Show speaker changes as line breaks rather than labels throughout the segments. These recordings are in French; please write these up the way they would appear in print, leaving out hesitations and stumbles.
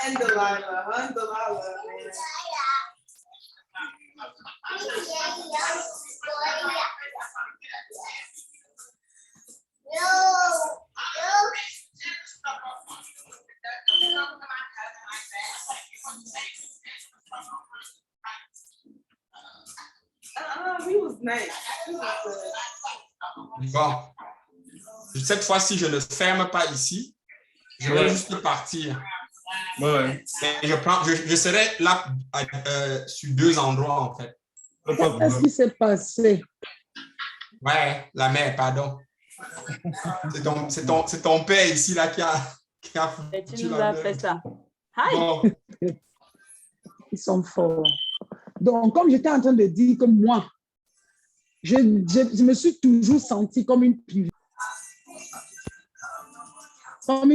And Delilah, man. He was nice.
Bon. Cette fois-ci, je ne ferme pas ici. Je vais juste partir.
Ouais.
Et je serai là sur 2 endroits, en fait.
Qu'est-ce qui s'est passé?
Ouais, la mère, pardon. C'est ton père ici là qui a
Et tu nous as fait ça. Hi.
Bon.
Ils sont forts. Donc, comme j'étais en train de dire que moi, je me suis toujours sentie comme une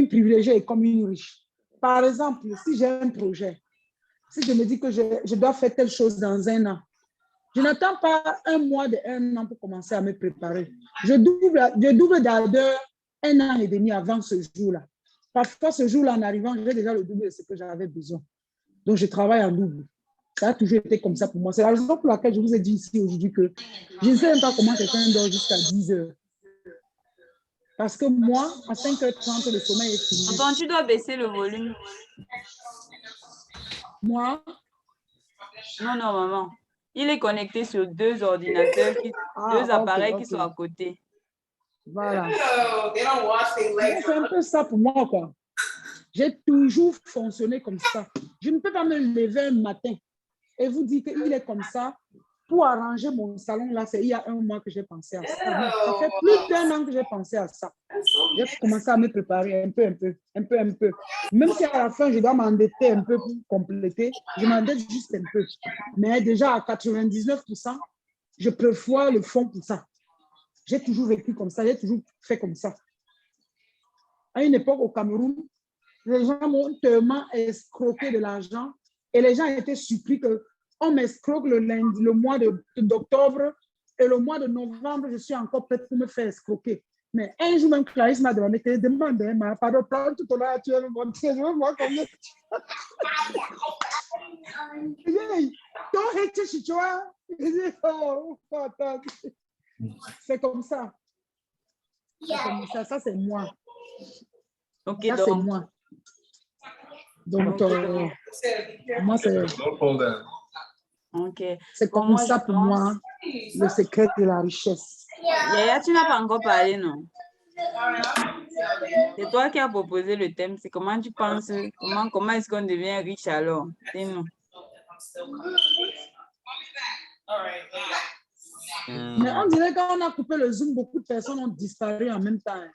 privilégiée et comme une riche. Par exemple, si j'ai un projet, si je me dis que je dois faire telle chose dans 1 an, je n'attends pas 1 mois de 1 an pour commencer à me préparer. Je double d'ardeur 1 an et demi avant ce jour-là. Parfois, ce jour-là, en arrivant, j'ai déjà le double de ce que j'avais besoin. Donc, je travaille en double. Ça a toujours été comme ça pour moi. C'est la raison pour laquelle je vous ai dit ici aujourd'hui que je ne sais même pas comment quelqu'un dort jusqu'à 10 heures. Parce que moi, à 5h30, le sommeil est fini.
Enfin, tu dois baisser le volume.
Moi?
Non, maman. Il est connecté sur 2 ordinateurs, 2 appareils qui sont à côté.
Voilà. C'est un peu ça pour moi, quoi. J'ai toujours fonctionné comme ça. Je ne peux pas me lever un matin et vous dire qu'il est comme ça. Pour arranger mon salon, là, c'est il y a 1 mois que j'ai pensé à ça. Ça fait plus d'1 an que j'ai pensé à ça. J'ai commencé à me préparer un peu. Même si à la fin, je dois m'endetter un peu pour compléter, je m'endette juste un peu. Mais déjà, à 99%, je prévois le fond pour ça. J'ai toujours vécu comme ça, j'ai toujours fait comme ça. À une époque, au Cameroun, les gens m'ont tellement escroqué de l'argent et les gens étaient surpris qu'on m'escroque le mois d'octobre et le mois de novembre, je suis encore prête pour me faire escroquer. Mais un jour même, Clarisse m'a demandé, pardon, prends tout ton âge, tu veux me montrer, je veux voir combien c'est comme ça. Ça c'est moi.
Ok,
ça,
donc.
c'est moi. Donc, moi, c'est...
Okay.
C'est comme
moi,
ça pour moi, le secret de la richesse.
Yaya, tu n'as pas encore parlé, non? C'est toi qui as proposé le thème. C'est comment tu penses, comment est-ce qu'on devient riche alors? Dis-nous.
Mais on dirait qu'on a coupé le Zoom, beaucoup de personnes ont disparu en même temps.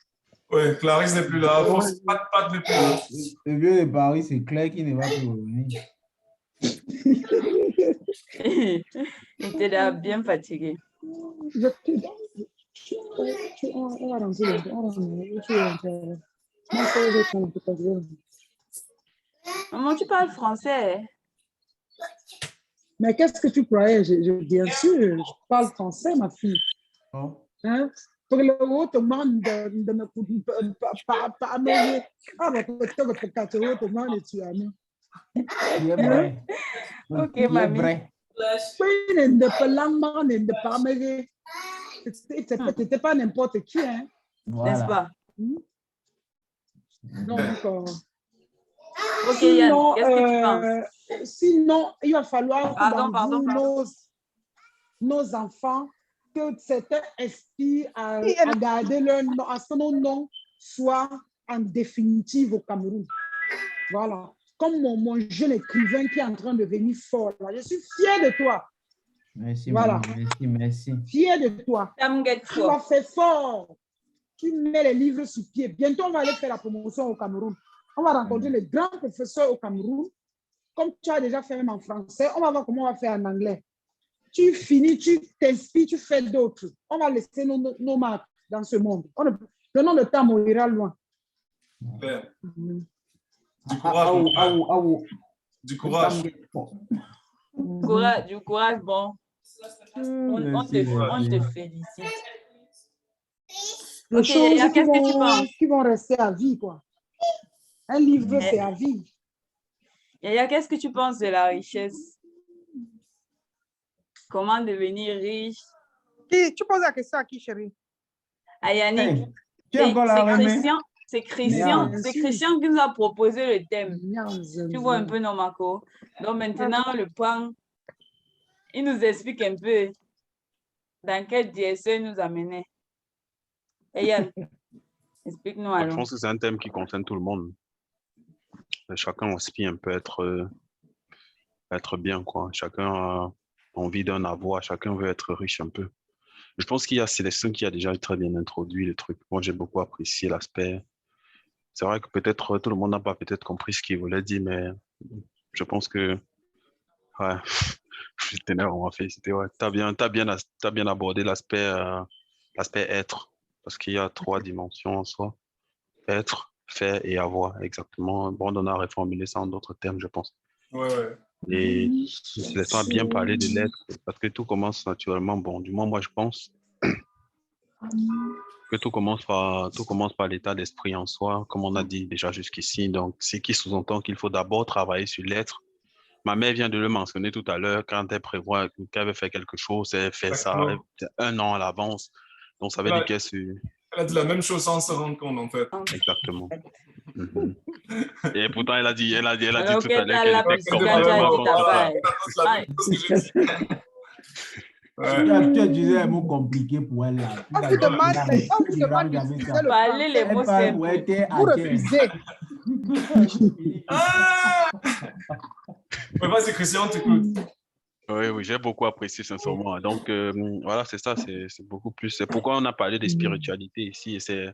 Oui, Clarisse n'est plus là. Pat n'est plus là.
Le vieux de Paris, c'est clair qu'il ne va plus revenir.
Il était là bien fatigué. Maman, tu parles français?
Mais qu'est-ce que tu croyais? Bien sûr, je parle français, ma fille.
Oh.
Hein? Pour le haut, te demande de me pas amener. Ah, mais peut-être que quand tu te demande et tu as mis.
Il est vrai.
Ok,
Il est
mamie.
vrai.
Oui, ne pas l'amant, ne pas amener. T'étais pas n'importe qui, hein?
Voilà.
N'est-ce pas?
Donc,
ok, Yann, qu'est-ce que tu penses?
Sinon, il va falloir que
Pardon.
nos enfants, que certains aspirent à garder leur nom, à ce que nos noms soient en définitive au Cameroun. Voilà. Comme mon jeune écrivain qui est en train de devenir fort. Là. Je suis fière de toi.
Merci,
voilà.
Merci.
Fière de toi. Tu vas faire fort. Tu mets les livres sur pied. Bientôt, on va aller faire la promotion au Cameroun. On va rencontrer les grands professeurs au Cameroun. Comme tu as déjà fait même en français, on va voir comment on va faire en anglais. Tu finis, tu t'inspires, tu fais d'autres. On va laisser nos marques dans ce monde. Le nom de temps mourra loin.
Du courage. Du courage.
Du courage, bon. On te félicite.
Des
Ok,
choses
Yaya, qu'est-ce que tu penses?
qui vont rester à vie, quoi. Un livre, c'est à vie.
Yaya, qu'est-ce que tu penses de la richesse? Comment devenir riche?
Tu poses la question à qui, chérie?
À Yannick.
Hey, tu es encore là, Rémi?
C'est
Merde.
Christian qui nous a proposé le thème.
Merde,
Tu vois un peu, non, Marco? Donc maintenant, le point, il nous explique un peu dans quelle direction il nous amenait. Et Yann, explique-nous
Je
alors.
pense que c'est un thème qui concerne tout le monde. Chacun aspire un peu être bien, quoi. Chacun a envie d'un avoir, chacun veut être riche un peu. Je pense qu'il y a Célestin qui a déjà très bien introduit le truc. Moi, j'ai beaucoup apprécié l'aspect. C'est vrai que peut-être tout le monde n'a pas peut-être compris ce qu'il voulait dire, mais je pense que ouais, je t'énerve, on va féliciter. Ouais, t'as bien abordé l'aspect être, parce qu'il y a 3 dimensions en soi. Être, faire et avoir, exactement. Bon, on a reformulé ça en d'autres termes, je pense.
Ouais.
Et Célestin a bien parlé de l'être, parce que tout commence naturellement. Bon, du moins, moi, je pense que tout commence par l'état d'esprit en soi, comme on a dit déjà jusqu'ici. Donc, ce qui sous-entend qu'il faut d'abord travailler sur l'être. Ma mère vient de le mentionner tout à l'heure, quand elle prévoit qu'elle veut faire quelque chose, elle fait ça un an à l'avance. Donc, ça veut dire qu'elle
Elle a dit la même chose sans se rendre compte, en fait.
Exactement. Et pourtant, elle a dit tout à l'heure
qu'elle était
Tu disais un mot compliqué pour elle. Là.
On vous demande d'utiliser le
parler les mots simples.
Vous refusez.
Vas-y, Christian, t'écoutes.
Oui, j'ai beaucoup apprécié sincèrement. Donc, voilà, c'est ça, c'est beaucoup plus. C'est pourquoi on a parlé de spiritualité ici. Et c'est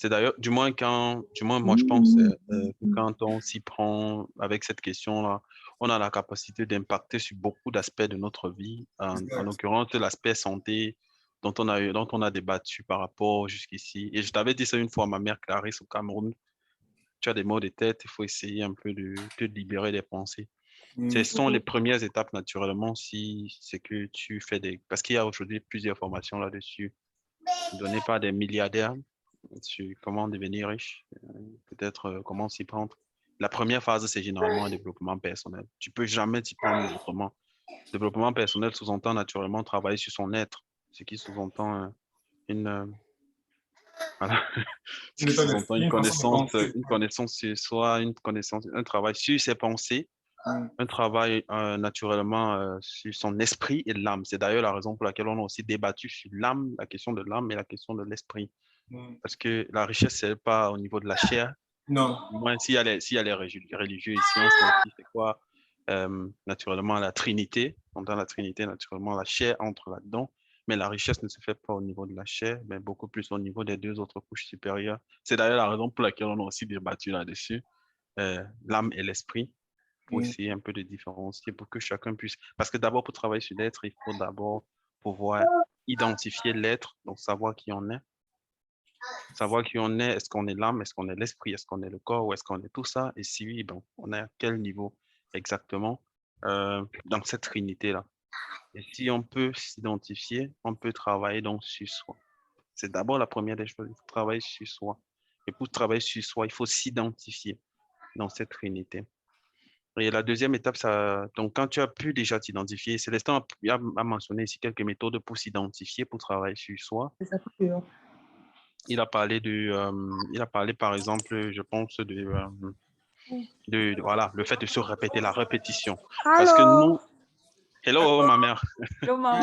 d'ailleurs, du moins, moi, je pense que quand on s'y prend avec cette question-là, on a la capacité d'impacter sur beaucoup d'aspects de notre vie. En l'occurrence, l'aspect santé dont on a débattu par rapport jusqu'ici. Et je t'avais dit ça une fois, ma mère Clarisse au Cameroun. Tu as des maux de tête, il faut essayer un peu de te libérer des pensées. Ce sont les premières étapes, naturellement, si c'est que tu fais parce qu'il y a aujourd'hui plusieurs formations là-dessus, données par des milliardaires sur comment devenir riche, peut-être comment s'y prendre. La première phase, c'est généralement un développement personnel. Tu peux jamais t'y prendre autrement. Développement personnel sous-entend naturellement travailler sur son être, ce qui sous-entend voilà. Une connaissance sur soi, un travail sur ses pensées, un travail naturellement sur son esprit et l'âme. C'est d'ailleurs la raison pour laquelle on a aussi débattu sur l'âme, la question de l'âme et la question de l'esprit. Parce que la richesse, ce n'est pas au niveau de la chair.
Non.
Moi, s'il y a les religieux ici, on sait c'est quoi naturellement la Trinité. Dans la Trinité, naturellement, la chair entre là-dedans. Mais la richesse ne se fait pas au niveau de la chair, mais beaucoup plus au niveau des 2 autres couches supérieures. C'est d'ailleurs la raison pour laquelle on a aussi débattu là-dessus, l'âme et l'esprit, pour essayer un peu de différencier, pour que chacun puisse... Parce que d'abord, pour travailler sur l'être, il faut d'abord pouvoir identifier l'être, donc savoir qui on est. Savoir qui on est, est-ce qu'on est l'âme, est-ce qu'on est l'esprit, est-ce qu'on est le corps, ou est-ce qu'on est tout ça? Et si oui, bon, on est à quel niveau exactement dans cette trinité-là? Et si on peut s'identifier, on peut travailler donc sur soi. C'est d'abord la première des choses, il faut travailler sur soi. Et pour travailler sur soi, il faut s'identifier dans cette trinité. Et la deuxième étape, donc quand tu as pu déjà t'identifier, Célestin a mentionné ici quelques méthodes pour s'identifier, pour travailler sur soi. Il a parlé par exemple, je pense, voilà, le fait de se répéter, la répétition. Parce que nous... Hello, ma mère.
Hello, maman.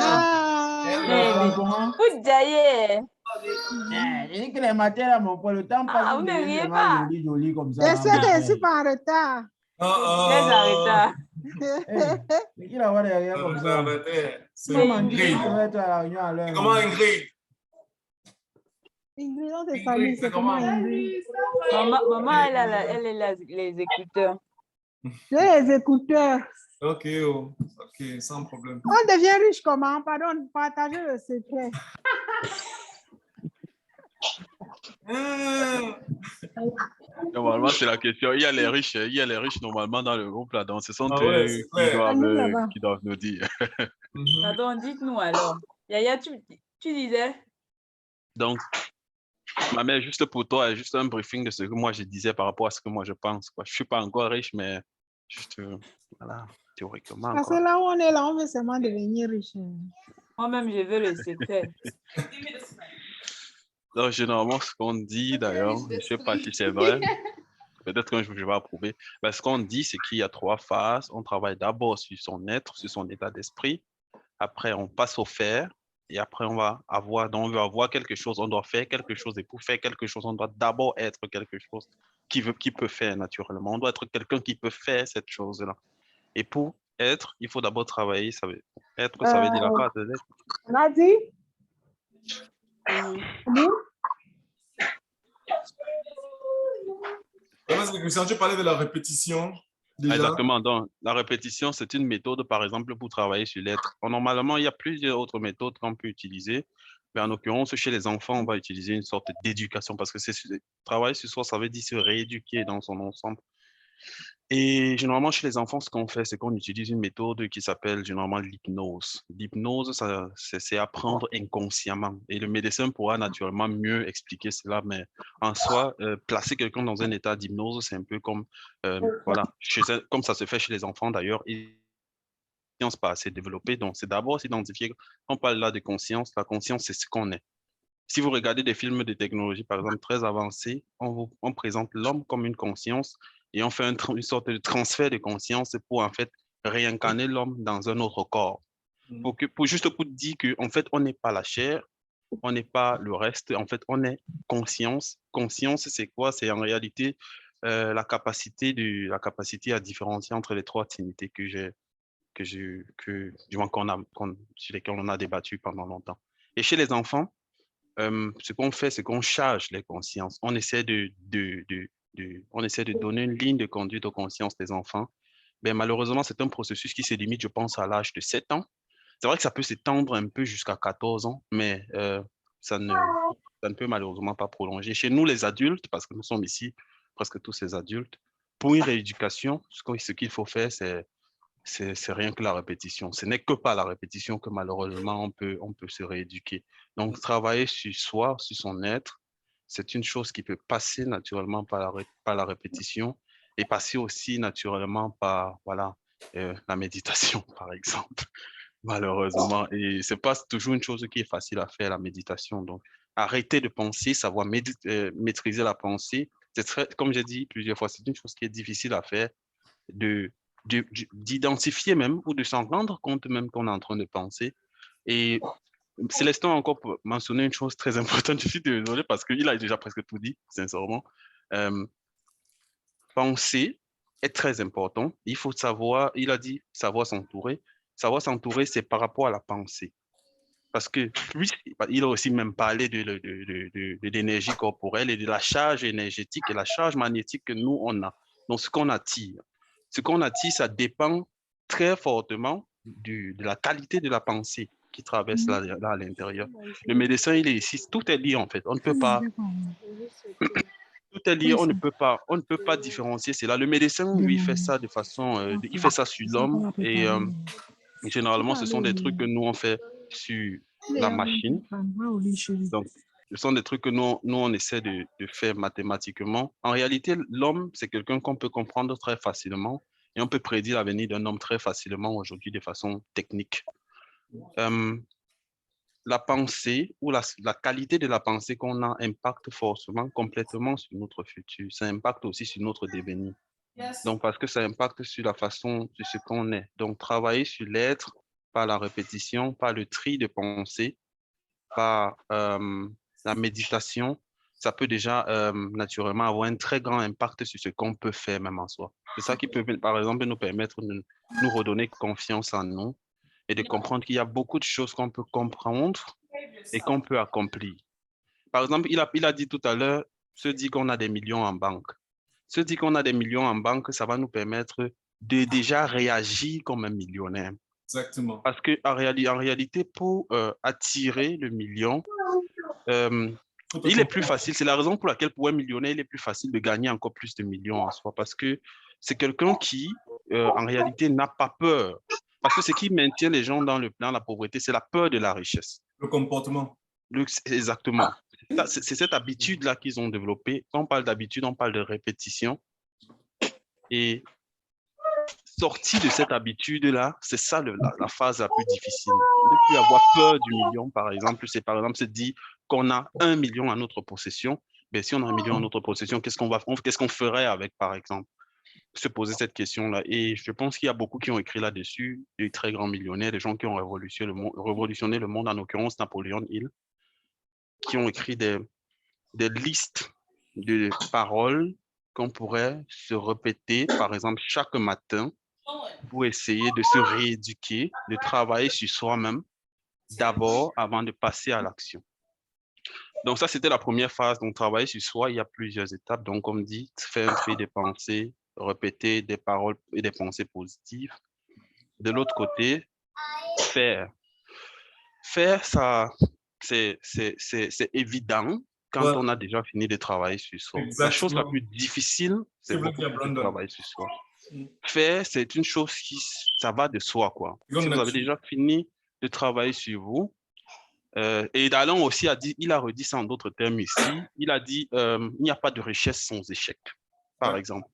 Good day.
Je dis que les matins, là, mon le temps passe.
Vous ne riez pas.
Joli comme ça.
Je suis pas en retard.
Très en retard.
Mais qui la voit derrière comme ça?
C'est Ingrid. Comment Ingrid?
Ingrid, on te salue, c'est comment Ingrid?
Maman, elle a les écouteurs.
J'ai les écouteurs.
Ok, sans problème.
On devient riche comment? Pardon, partagez le secret.
Normalement, c'est la question. Il y a les riches normalement dans le groupe là, donc ce sont eux qui doivent nous dire.
Pardon, dites-nous alors. Yaya, tu disais?
Donc, Ma mère, juste pour toi, juste un briefing de ce que moi je disais par rapport à ce que moi je pense. Quoi. Je ne suis pas encore riche, mais juste, voilà, théoriquement.
Parce que là où on est là, on veut seulement devenir riche.
Moi-même, je veux le secret.
Donc, généralement, ce qu'on dit d'ailleurs, je ne sais pas si c'est vrai, peut-être qu'un jour je vais approuver. Ben, ce qu'on dit, c'est qu'il y a 3 phases. On travaille d'abord sur son être, sur son état d'esprit. Après, on passe au faire. Et après, on va avoir, donc on veut avoir quelque chose, on doit faire quelque chose. Et pour faire quelque chose, on doit d'abord être quelque chose qui peut faire naturellement. On doit être quelqu'un qui peut faire cette chose-là. Et pour être, il faut d'abord travailler. Ça veut, être, ça veut dire la part de l'être.
On a dit?
Christian, tu parlais de la répétition. Déjà.
Exactement. Donc, la répétition, c'est une méthode, par exemple, pour travailler sur l'être. Normalement, il y a plusieurs autres méthodes qu'on peut utiliser. Mais en l'occurrence, chez les enfants, on va utiliser une sorte d'éducation parce que travailler sur soi, ça veut dire se rééduquer dans son ensemble. Et généralement, chez les enfants, ce qu'on fait, c'est qu'on utilise une méthode qui s'appelle généralement l'hypnose. L'hypnose, c'est apprendre inconsciemment. Et le médecin pourra naturellement mieux expliquer cela, mais en soi, placer quelqu'un dans un état d'hypnose, c'est un peu comme, voilà, comme ça se fait chez les enfants d'ailleurs. Et conscience pas assez développée. Donc, c'est d'abord s'identifier. On parle là de conscience. La conscience, c'est ce qu'on est. Si vous regardez des films de technologie, par exemple, très avancés, on présente l'homme comme une conscience et on fait une sorte de transfert de conscience pour en fait réincarner l'homme dans un autre corps. Juste pour dire qu'en fait, on n'est pas la chair, on n'est pas le reste, en fait, on est conscience. Conscience, c'est quoi? C'est en réalité la capacité à différencier entre les 3 trinités sur lesquelles on a débattu pendant longtemps. Et chez les enfants, ce qu'on fait, c'est qu'on charge les consciences. On essaie de donner une ligne de conduite aux consciences des enfants. Ben, malheureusement, c'est un processus qui se limite, je pense, à l'âge de 7 ans. C'est vrai que ça peut s'étendre un peu jusqu'à 14 ans, mais ça ne peut malheureusement pas prolonger. Chez nous, les adultes, parce que nous sommes ici presque tous ces adultes, pour une rééducation, ce qu'il faut faire, c'est rien que la répétition. Ce n'est que par la répétition que malheureusement on peut se rééduquer. Donc, travailler sur soi, sur son être, c'est une chose qui peut passer naturellement par la répétition et passer aussi naturellement par voilà, la méditation, par exemple, malheureusement. Et ce n'est pas toujours une chose qui est facile à faire, la méditation. Donc, arrêter de penser, savoir maîtriser la pensée, comme j'ai dit plusieurs fois, c'est une chose qui est difficile à faire, d'identifier même ou de s'en rendre compte même qu'on est en train de penser. Et Célestin a encore mentionné une chose très importante. Je suis désolé parce qu'il a déjà presque tout dit, sincèrement. Penser est très important. Il faut savoir, il a dit savoir s'entourer. Savoir s'entourer, c'est par rapport à la pensée. Parce que lui, il a aussi même parlé de l'énergie corporelle et de la charge énergétique et la charge magnétique que nous, on a. Donc, ce qu'on attire. Ce qu'on attire, ça dépend très fortement de la qualité de la pensée qui traverse là à l'intérieur. Le médecin, il est ici. Tout est lié, en fait. On ne peut pas... Tout est lié, on ne peut pas différencier cela. Le médecin, lui, fait ça de façon... il fait ça sur l'homme et généralement, ce sont des trucs que nous, on fait sur la machine. Donc, ce sont des trucs que nous on essaie de faire mathématiquement. En réalité, l'homme, c'est quelqu'un qu'on peut comprendre très facilement et on peut prédire l'avenir d'un homme très facilement aujourd'hui de façon technique. La pensée ou la qualité de la pensée qu'on a impacte forcément complètement sur notre futur. Ça impacte aussi sur notre devenir. Donc, parce que ça impacte sur la façon de ce qu'on est. Donc, travailler sur l'être par la répétition, par le tri de pensée, par la méditation, ça peut déjà naturellement avoir un très grand impact sur ce qu'on peut faire même en soi. C'est ça qui peut, par exemple, nous permettre de nous redonner confiance en nous et de comprendre qu'il y a beaucoup de choses qu'on peut comprendre et qu'on peut accomplir. Par exemple, il a dit tout à l'heure, se dit qu'on a des millions en banque. Se dit qu'on a des millions en banque, ça va nous permettre de déjà réagir comme un millionnaire.
Exactement.
Parce qu'en réalité, pour attirer le million, il est plus facile. C'est la raison pour laquelle pour un millionnaire, il est plus facile de gagner encore plus de millions en soi. Parce que c'est quelqu'un qui, en réalité, n'a pas peur. Parce que ce qui maintient les gens dans le plan de la pauvreté, c'est la peur de la richesse.
Le comportement.
Exactement. c'est cette habitude-là qu'ils ont développée. Quand on parle d'habitude, on parle de répétition. Et sorti de cette habitude-là, c'est ça la phase la plus difficile. Ne plus avoir peur du million, par exemple, c'est par exemple se dire qu'on a 1 million à notre possession. Mais si on a 1 million à notre possession, qu'est-ce qu'on ferait avec, par exemple? Se poser cette question-là. Et je pense qu'il y a beaucoup qui ont écrit là-dessus, des très grands millionnaires, des gens qui ont révolutionné le monde, en l'occurrence Napoléon Hill, qui ont écrit des listes de paroles qu'on pourrait se répéter, par exemple, chaque matin pour essayer de se rééduquer, de travailler sur soi-même d'abord avant de passer à l'action. Donc ça, c'était la première phase. Donc, travailler sur soi, il y a plusieurs étapes. Donc, comme dit, faire un tri des pensées, répéter des paroles et des pensées positives. De l'autre côté, faire. Faire, ça, c'est évident quand on a déjà fini de travailler sur soi.
Exactement.
La chose la plus difficile, c'est de travailler sur soi. Faire, c'est une chose qui, ça va de soi, quoi. Si vous avez déjà fini de travailler sur vous, et Dalon aussi il a redit ça en d'autres termes ici, il a dit il n'y a pas de richesse sans échec, par exemple.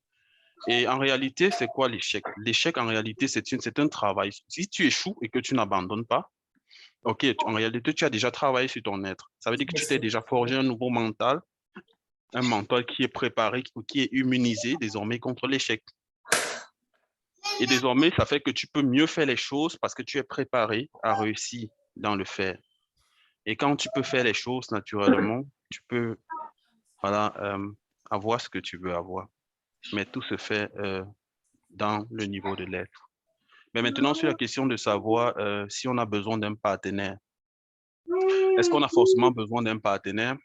Et en réalité, c'est quoi l'échec? L'échec, en réalité, c'est un travail. Si tu échoues et que tu n'abandonnes pas, ok, en réalité, tu as déjà travaillé sur ton être. Ça veut dire que tu t'es déjà forgé un nouveau mental, un mental qui est préparé, qui est immunisé désormais contre l'échec. Et désormais, ça fait que tu peux mieux faire les choses parce que tu es préparé à réussir dans le faire. Et quand tu peux faire les choses naturellement, tu peux avoir ce que tu veux avoir. Mais tout se fait dans le niveau de l'être. Mais maintenant, sur la question de savoir si on a besoin d'un partenaire, est-ce qu'on a forcément besoin d'un partenaire?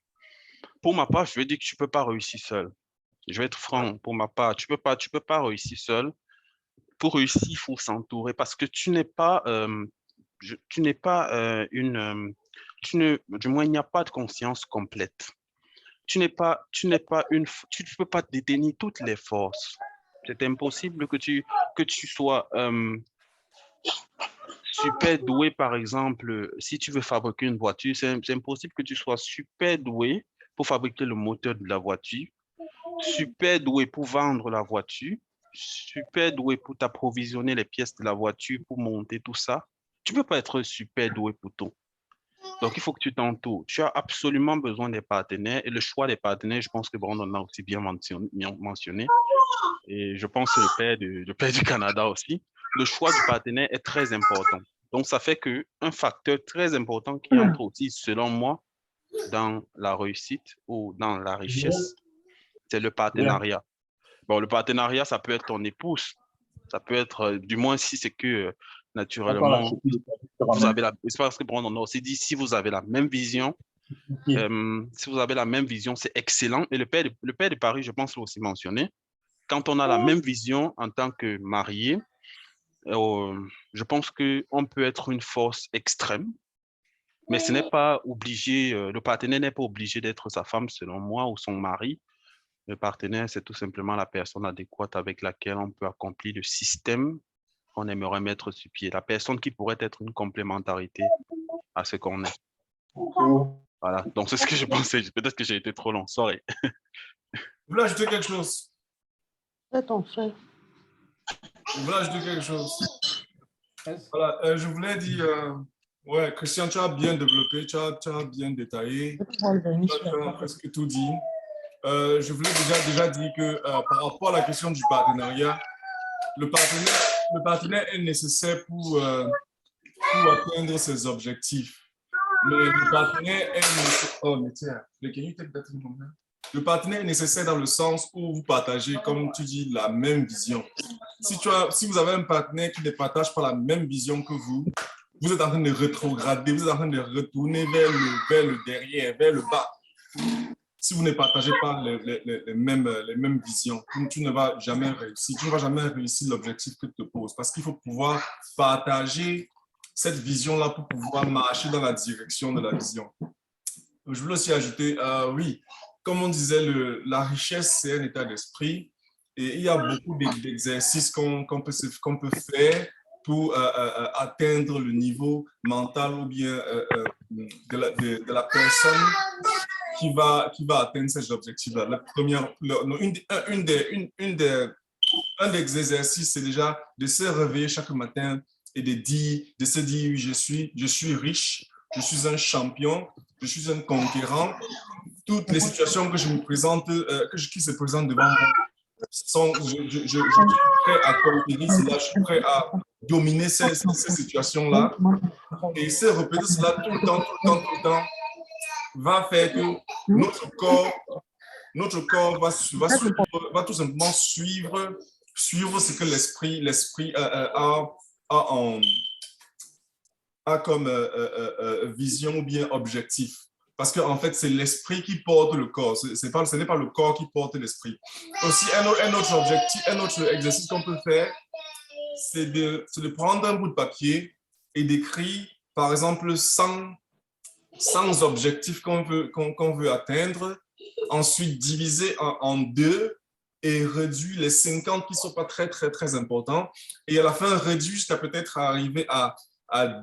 Pour ma part, je veux dire que tu ne peux pas réussir seul. Je vais être franc, pour ma part, tu peux pas réussir seul. Pour réussir, il faut s'entourer parce que tu n'es pas, du moins, il n'y a pas de conscience complète. Tu ne peux pas détenir toutes les forces. C'est impossible que tu sois super doué, par exemple, si tu veux fabriquer une voiture, c'est impossible que tu sois super doué pour fabriquer le moteur de la voiture, super doué pour vendre la voiture, super doué pour t'approvisionner les pièces de la voiture, pour monter tout ça. Tu ne peux pas être super doué pour tout. Donc, il faut que tu t'entoures. Tu as absolument besoin des partenaires. Et le choix des partenaires, je pense que Brandon a aussi bien mentionné. Et je pense que le père du Canada aussi. Le choix du partenaire est très important. Donc, ça fait qu'un facteur très important qui entre aussi, selon moi, dans la réussite ou dans la richesse, c'est le partenariat. Bon, le partenariat, ça peut être ton épouse. Ça peut être, du moins, si c'est que naturellement, vous avez c'est parce que Brandon a aussi dit, si vous avez la même vision, c'est excellent. Et le père de Paris, je pense, l'a aussi mentionné. Quand on a la même vision en tant que marié, je pense qu'on peut être une force extrême, mais ce n'est pas obligé, le partenaire n'est pas obligé d'être sa femme, selon moi, ou son mari. Le partenaire, c'est tout simplement la personne adéquate avec laquelle on peut accomplir le système qu'on aimerait mettre sur pied. La personne qui pourrait être une complémentarité à ce qu'on est. Voilà, donc c'est ce que je pensais. Peut-être que j'ai été trop long, sorry.
Vous voulez ajouter quelque chose?
C'est ton frère.
Vous voulez ajouter quelque chose? Voilà, je voulais dire, ouais, Christian, tu as bien développé, tu as bien détaillé, tu as presque tout dit. Je voulais déjà dire que par rapport à la question du partenariat, le partenaire est nécessaire pour atteindre ses objectifs. Mais le partenaire est nécessaire. Oh, mais tiens, le partenaire est nécessaire dans le sens où vous partagez, comme tu dis, la même vision. Si vous avez un partenaire qui ne partage pas la même vision que vous, vous êtes en train de rétrograder, vous êtes en train de retourner vers le derrière, vers le bas. Si vous ne partagez pas les mêmes visions, tu ne vas jamais réussir. Tu ne vas jamais réussir l'objectif que tu te poses. Parce qu'il faut pouvoir partager cette vision-là pour pouvoir marcher dans la direction de la vision. Je voulais aussi ajouter, oui, comme on disait, la richesse, c'est un état d'esprit. Et il y a beaucoup d'exercices qu'on peut faire pour atteindre le niveau mental ou bien de la personne qui va atteindre ces objectifs-là. La première, un des exercices, c'est déjà de se réveiller chaque matin et de se dire, oui, je suis riche, je suis un champion, je suis un conquérant. Toutes les situations que je me présente, qui se présentent devant moi, je suis prêt à conquérir cela, je suis prêt à dominer ces situations-là. Et se répéter cela tout le temps, va faire que notre corps va tout simplement suivre ce que l'esprit a comme vision ou bien objectif. Parce qu'en fait, c'est l'esprit qui porte le corps. Ce n'est pas le corps qui porte l'esprit. Aussi, un autre objectif, un autre exercice qu'on peut faire, c'est de prendre un bout de papier et d'écrire, par exemple, 100 objectifs qu'on veut atteindre. Ensuite, diviser en deux et réduire les 50 qui ne sont pas très, très, très importants. Et à la fin, réduire jusqu'à peut-être arriver à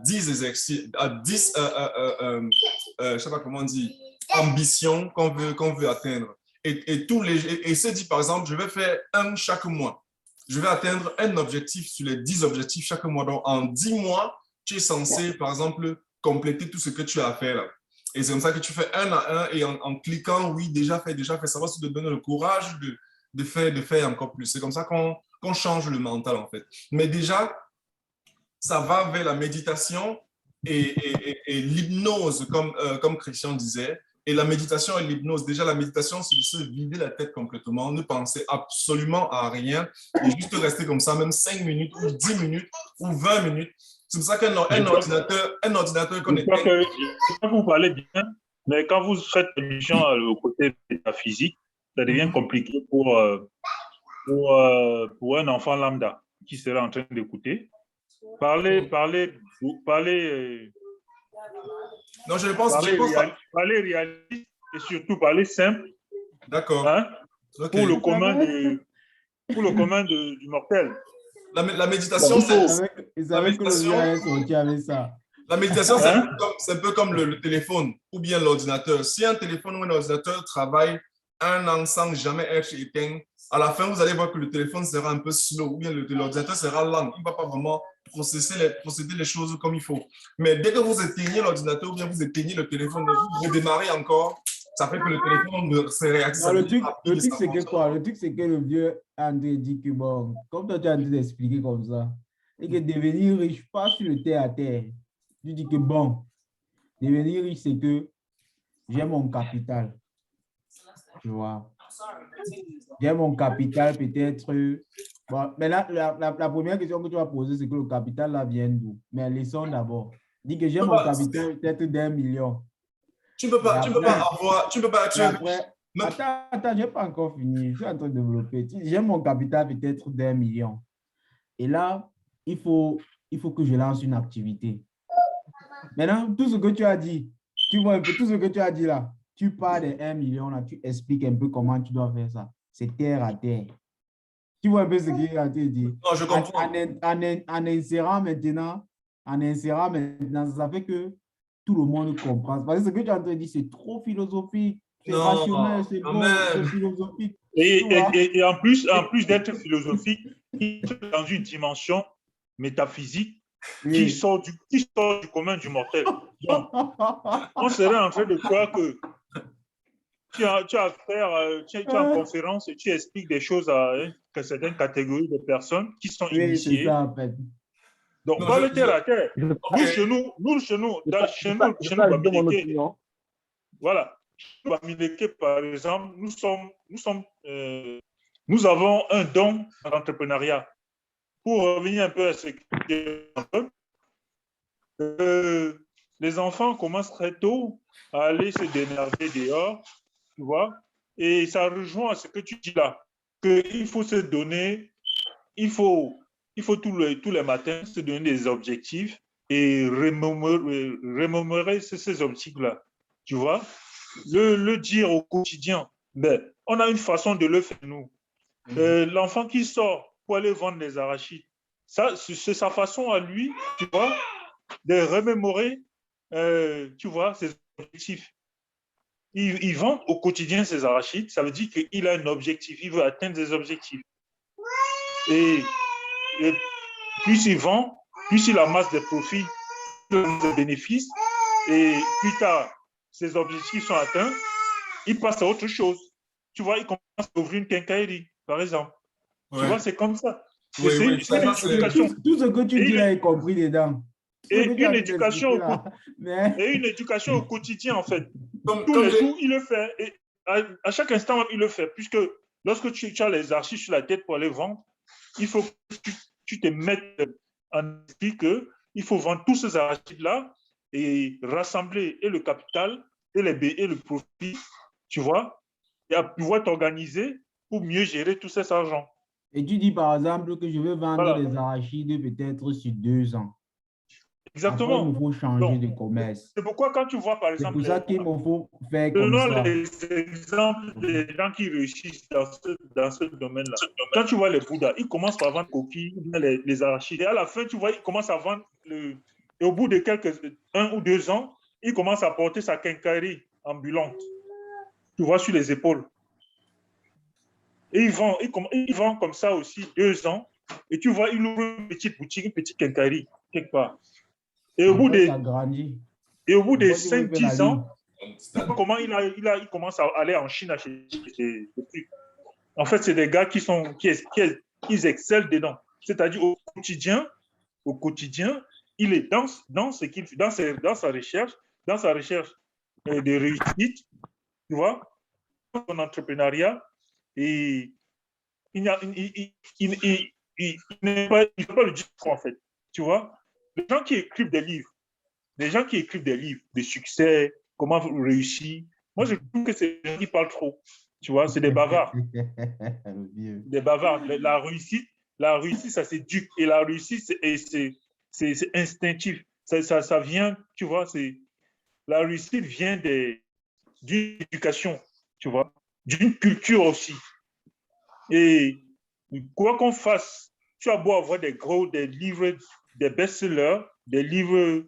10 exercices, à 10, je ne sais pas comment on dit, ambitions qu'on veut atteindre. Et se dit, par exemple, je vais faire un chaque mois. Je vais atteindre un objectif sur les 10 objectifs chaque mois. Donc, en 10 mois, tu es censé, par exemple, compléter tout ce que tu as à faire là. Et c'est comme ça que tu fais un à un et en cliquant, oui, déjà fait, ça va te donner le courage de faire encore plus. C'est comme ça qu'on change le mental, en fait. Mais déjà, ça va vers la méditation et l'hypnose, comme Christian disait. Et la méditation et l'hypnose, déjà la méditation, c'est de se vider la tête complètement, ne penser absolument à rien et juste rester comme ça, même 5 minutes ou 10 minutes ou 20 minutes. C'est pour ça qu'un ordinateur qu'on est...
Vous parlez bien, mais quand vous faites attention au côté métaphysique, ça devient compliqué pour un enfant lambda qui serait en train d'écouter. Parler.
Non, je pense.
Parler réaliste et surtout parler simple.
D'accord.
Hein, okay. Pour le commun du mortel.
La méditation, la méditation, c'est un peu comme le téléphone ou bien l'ordinateur. Si un téléphone ou un ordinateur travaille un an sans jamais être éteint, à la fin, vous allez voir que le téléphone sera un peu slow ou bien l'ordinateur sera lent. Il ne va pas vraiment procéder les choses comme il faut. Mais dès que vous éteignez l'ordinateur ou bien vous éteignez le téléphone, vous redémarrez encore, ça fait que le téléphone se réactive.
Le truc, c'est que quoi? Le truc, c'est que le vieux André dit que bon, comme toi tu as d'expliquer comme ça, et que devenir riche, pas sur le terre à terre. Tu dis que bon, devenir riche, c'est que j'ai mon capital. Tu vois? J'ai mon capital peut-être. Bon, mais là, la première question que tu vas poser, c'est que le capital là vient d'où? Mais laissons d'abord. Dis que j'ai mon capital peut-être d'1 million.
Tu ne peux pas être...
Attends, je n'ai pas encore fini. Je suis en train de développer. J'ai mon capital peut-être d'1 million. Et là, il faut que je lance une activité. Maintenant, tout ce que tu as dit, tu vois un peu tout ce que tu as dit là, tu parles de 1 million là, tu expliques un peu comment tu dois faire ça. C'est terre à terre. Tu vois un peu ce qu'il a dit.
Non, je comprends.
En insérant maintenant, ça fait que tout le monde comprend. Parce que ce que tu as dit, c'est trop philosophique, c'est rationnel, c'est beau, c'est philosophique.
Et en plus d'être philosophique, il est dans une dimension métaphysique qui sort du commun du mortel. Donc, on serait en train de croire que tu es en conférence et tu expliques des choses à certaines catégories de personnes qui sont initiées.
C'est ça, en fait.
Donc, dans le terre à terre, nous, chez nous, Bamileke, voilà, Bamileke, par exemple, nous avons un don à l'entrepreneuriat. Pour revenir un peu à ce que les enfants commencent très tôt à aller se démerder dehors, tu vois, et ça rejoint à ce que tu dis là, qu'il faut se donner, il faut tous les matins se donner des objectifs et remémorer ces objectifs-là, tu vois, le dire au quotidien. Mais on a une façon de le faire, nous. L'enfant qui sort pour aller vendre les arachides, ça, c'est sa façon à lui, tu vois, de remémorer, tu vois, ses objectifs. il vend au quotidien ses arachides, ça veut dire qu'il a un objectif, il veut atteindre des objectifs. Et plus il vend, plus il amasse des profits, des bénéfices, et plus tard, ses objectifs sont atteints, il passe à autre chose. Tu vois, il commence à ouvrir une quincaillerie, par exemple.
Ouais.
Tu vois, c'est comme ça.
Oui,
C'est
oui,
une
ça,
éducation.
Tout ce que tu dis là est compris dedans.
Et une éducation au quotidien, en fait. Tous les jours, il le fait. Et à chaque instant, il le fait. Puisque lorsque tu as les archives sur la tête pour aller vendre, il faut que tu te mettes en esprit qu'il faut vendre tous ces arachides-là et rassembler et le capital et le profit, tu vois, et à pouvoir t'organiser pour mieux gérer tout cet argent.
Et tu dis par exemple que je veux vendre des arachides peut-être sur 2 ans.
Exactement.
Après, il faut changer de commerce.
C'est pourquoi quand tu vois par exemple...
C'est pour ça qu'il me faut faire comme ça.
Les exemples des gens qui réussissent dans ce domaine-là. Quand tu vois les Bouddhas, ils commencent par vendre coquilles, les arachides. Et à la fin, tu vois, ils commencent à vendre... Et au bout de 1 ou 2 ans, il commence à porter sa quincaillerie ambulante. Tu vois, sur les épaules. Et il vend comme ça aussi 2 ans. Et tu vois, il ouvre une petite boutique, une petite quincaillerie, quelque part. Et au bout de 5-10 ans, comment il commence à aller en Chine acheter des trucs. En fait, c'est des gars qui excellent dedans. C'est-à-dire au quotidien, il est dans ce qu'il fait, dans sa recherche de réussite, tu vois, son entrepreneuriat, et il n'est pas le discours, en fait, tu vois. Les gens qui écrivent des livres de succès, comment réussir, moi, je trouve que c'est des gens qui parlent trop, tu vois, c'est des bavards. Des bavards. La réussite, ça s'éduque, et la réussite, c'est instinctif. Ça vient, tu vois, la réussite vient d'une éducation, tu vois, d'une culture aussi. Et quoi qu'on fasse, tu as beau avoir des livres, des best-sellers, des livres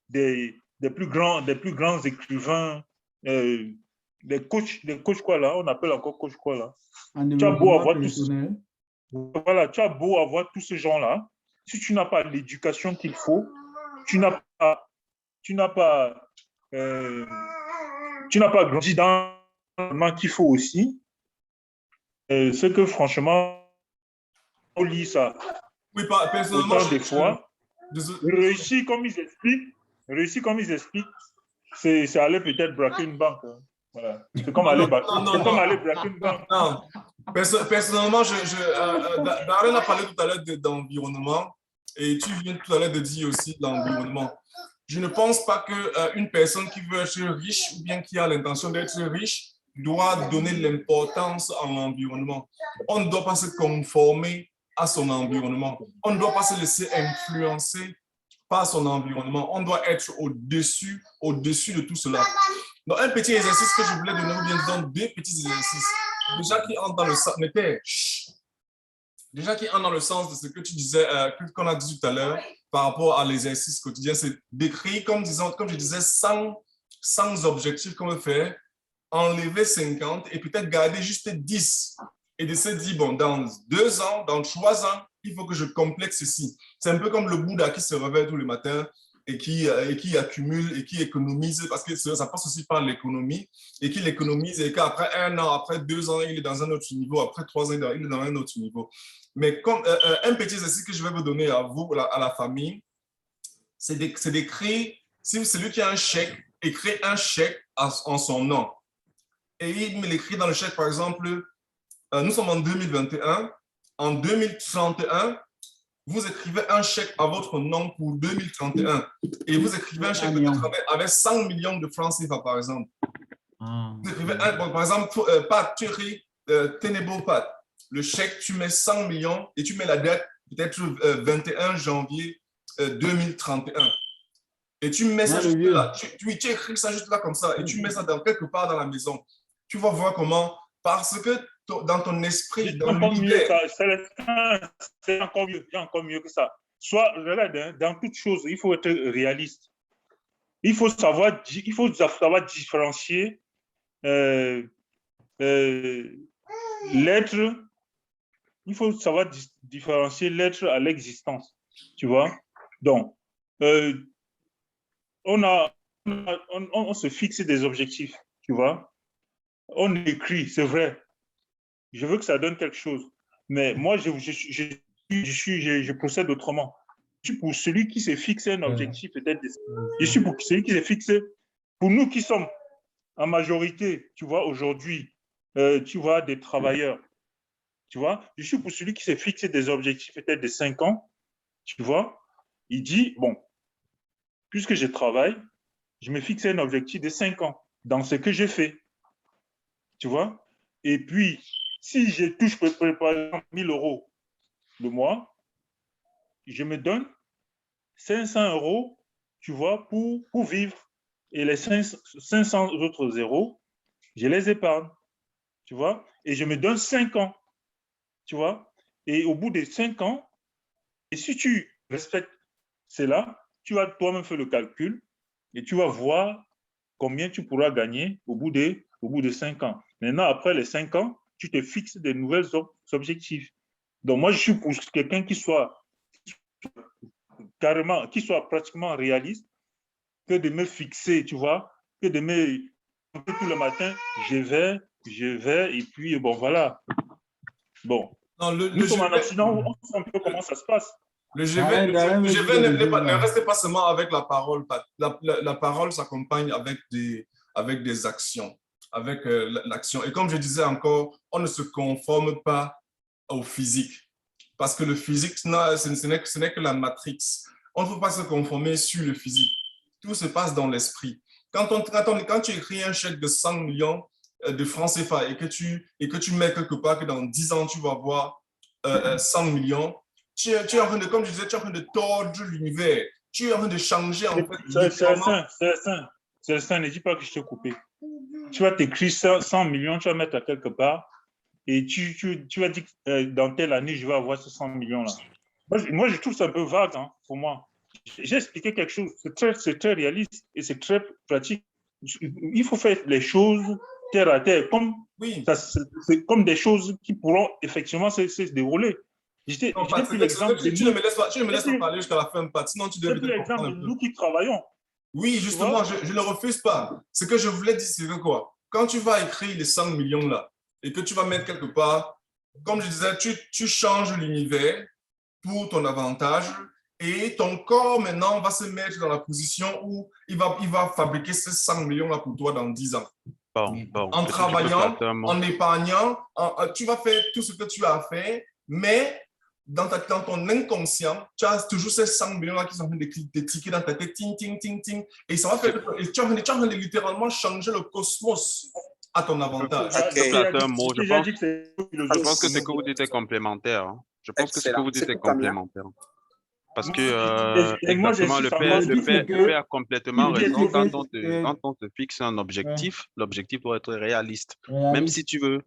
des plus grands écrivains, des coachs quoi là, on appelle encore coach quoi là. Tu as beau avoir tous ces gens-là, si tu n'as pas l'éducation qu'il faut, tu n'as pas grandi dans le qu'il faut aussi. Ce que franchement, on lit ça.
Oui, personnellement,
autant des fois, réussir comme ils expliquent, c'est aller peut-être braquer une banque. Hein. Voilà. C'est comme aller braquer une banque.
Non. Personnellement, Darren a parlé tout à l'heure d'environnement et tu viens tout à l'heure de dire aussi l'environnement. Je ne pense pas qu'une personne qui veut être riche ou bien qui a l'intention d'être riche doit donner l'importance à l'environnement. On ne doit pas se conformer à son environnement. On ne doit pas se laisser influencer par son environnement. On doit être au-dessus de tout cela. Donc, un petit exercice que je voulais donner, ou bien disons 2 petits exercices. Déjà qui entrent dans le sens, déjà qui entrent dans le sens de ce que tu disais, qu'on a dit tout à l'heure, par rapport à l'exercice quotidien, c'est d'écrire, comme je disais, 100 objectifs qu'on veut faire, enlever 50 et peut-être garder juste 10 et de se dire, bon, dans 2 ans, dans 3 ans, il faut que je complète ceci. C'est un peu comme le Bouddha qui se réveille tous les matins et qui accumule et qui économise, parce que ça passe aussi par l'économie, et qu'il économise et qu'après 1 an, après 2 ans, il est dans un autre niveau, après 3 ans, il est dans un autre niveau. Mais comme un petit exercice que je vais vous donner à vous, à la famille, c'est d'écrire, si celui qui a un chèque, écrit un chèque en son nom. Et il me l'écrit dans le chèque, par exemple, nous sommes en 2021, en 2031, vous écrivez un chèque à votre nom pour 2031 et vous écrivez un chèque avec 100 millions de francs CFA, par exemple. Vous écrivez par exemple, Pat, tu écris Tenebo Pat. Le chèque, tu mets 100 millions et tu mets la date peut-être 21 janvier 2031. Et tu mets ça juste là. Tu écris ça juste là comme ça et tu mets ça quelque part dans la maison. Tu vas voir comment, parce que dans ton esprit, dans l'univers.
C'est encore mieux, il y a encore mieux que ça. Soit, dans toute chose, il faut être réaliste. Il faut savoir différencier l'être, il faut savoir différencier l'être à l'existence, tu vois. Donc, on se fixe des objectifs, tu vois. On écrit, c'est vrai. Je veux que ça donne quelque chose. Mais moi, je procède autrement. Je suis pour celui qui s'est fixé un objectif, peut-être. Je suis pour celui qui s'est fixé. Pour nous qui sommes en majorité, tu vois, aujourd'hui, tu vois, des travailleurs, tu vois, je suis pour celui qui s'est fixé des objectifs, peut-être de 5 ans, tu vois. Il dit, bon, puisque je travaille, je me fixe un objectif de 5 ans dans ce que j'ai fait, tu vois. Et puis, si je touche, par exemple, 1 000 euros le mois, je me donne 500 euros, tu vois, pour vivre. Et les 500 autres zéros, je les épargne, tu vois. Et je me donne 5 ans, tu vois. Et au bout de 5 ans, et si tu respectes cela, tu vas toi-même faire le calcul et tu vas voir combien tu pourras gagner au bout de 5 ans. Maintenant, après les 5 ans, tu te fixes des nouvelles objectifs. Donc, moi, je suis pour quelqu'un qui soit carrément, qui soit pratiquement réaliste, que de me fixer, tu vois, que de me... Tout le matin, je vais, et puis, bon, voilà. Bon.
Non,
Nous sommes en Occident, on sait un peu comment ça se passe.
Le GV, ne restez pas seulement avec la parole. La parole s'accompagne avec des actions, avec l'action. Et comme je disais encore, on ne se conforme pas au physique. Parce que le physique, ce n'est que la matrix. On ne peut pas se conformer sur le physique. Tout se passe dans l'esprit. Quand tu écris un chèque de 100 millions de francs CFA et que tu mets quelque part que dans 10 ans, tu vas avoir 100 millions, tu es en train de, comme je disais, tu es en train de tordre l'univers. Tu es en train de changer, en fait.
C'est ça, ne dis pas que je t'ai coupé. Tu vas t'écrire 100 millions, tu vas mettre à quelque part et tu vas dire dans telle année, je vais avoir ces 100 millions-là. Moi, je trouve ça un peu vague, hein, pour moi. J'ai expliqué quelque chose, c'est très réaliste et c'est très pratique. Il faut faire les choses terre à terre, c'est comme des choses qui pourront effectivement se dérouler.
Tu ne me laisses pas parler jusqu'à la fin, Pat, sinon tu devrais
comprendre un peu. Nous qui travaillons.
Oui, justement, je ne refuse pas. Ce que je voulais dire, c'est que quoi? Quand tu vas écrire les 100 millions là et que tu vas mettre quelque part, comme je disais, tu changes l'univers pour ton avantage et ton corps maintenant va se mettre dans la position où il va fabriquer ces 100 millions là pour toi dans 10 ans. En travaillant, en épargnant, tu vas faire tout ce que tu as à faire, mais dans ton inconscient, tu as toujours ces 100 millions-là qui sont en train de ticker dans ta tête, ting, ting, ting, ting, et ça va faire et tu es en train de littéralement changer le cosmos à ton avantage.
Je pense que ce que vous dites est complémentaire. Hein. Je pense que ce que vous dites est complémentaire. Parce que exactement, le père a complètement raison. Quand on te fixe un objectif, l'objectif doit être réaliste. Même si tu veux,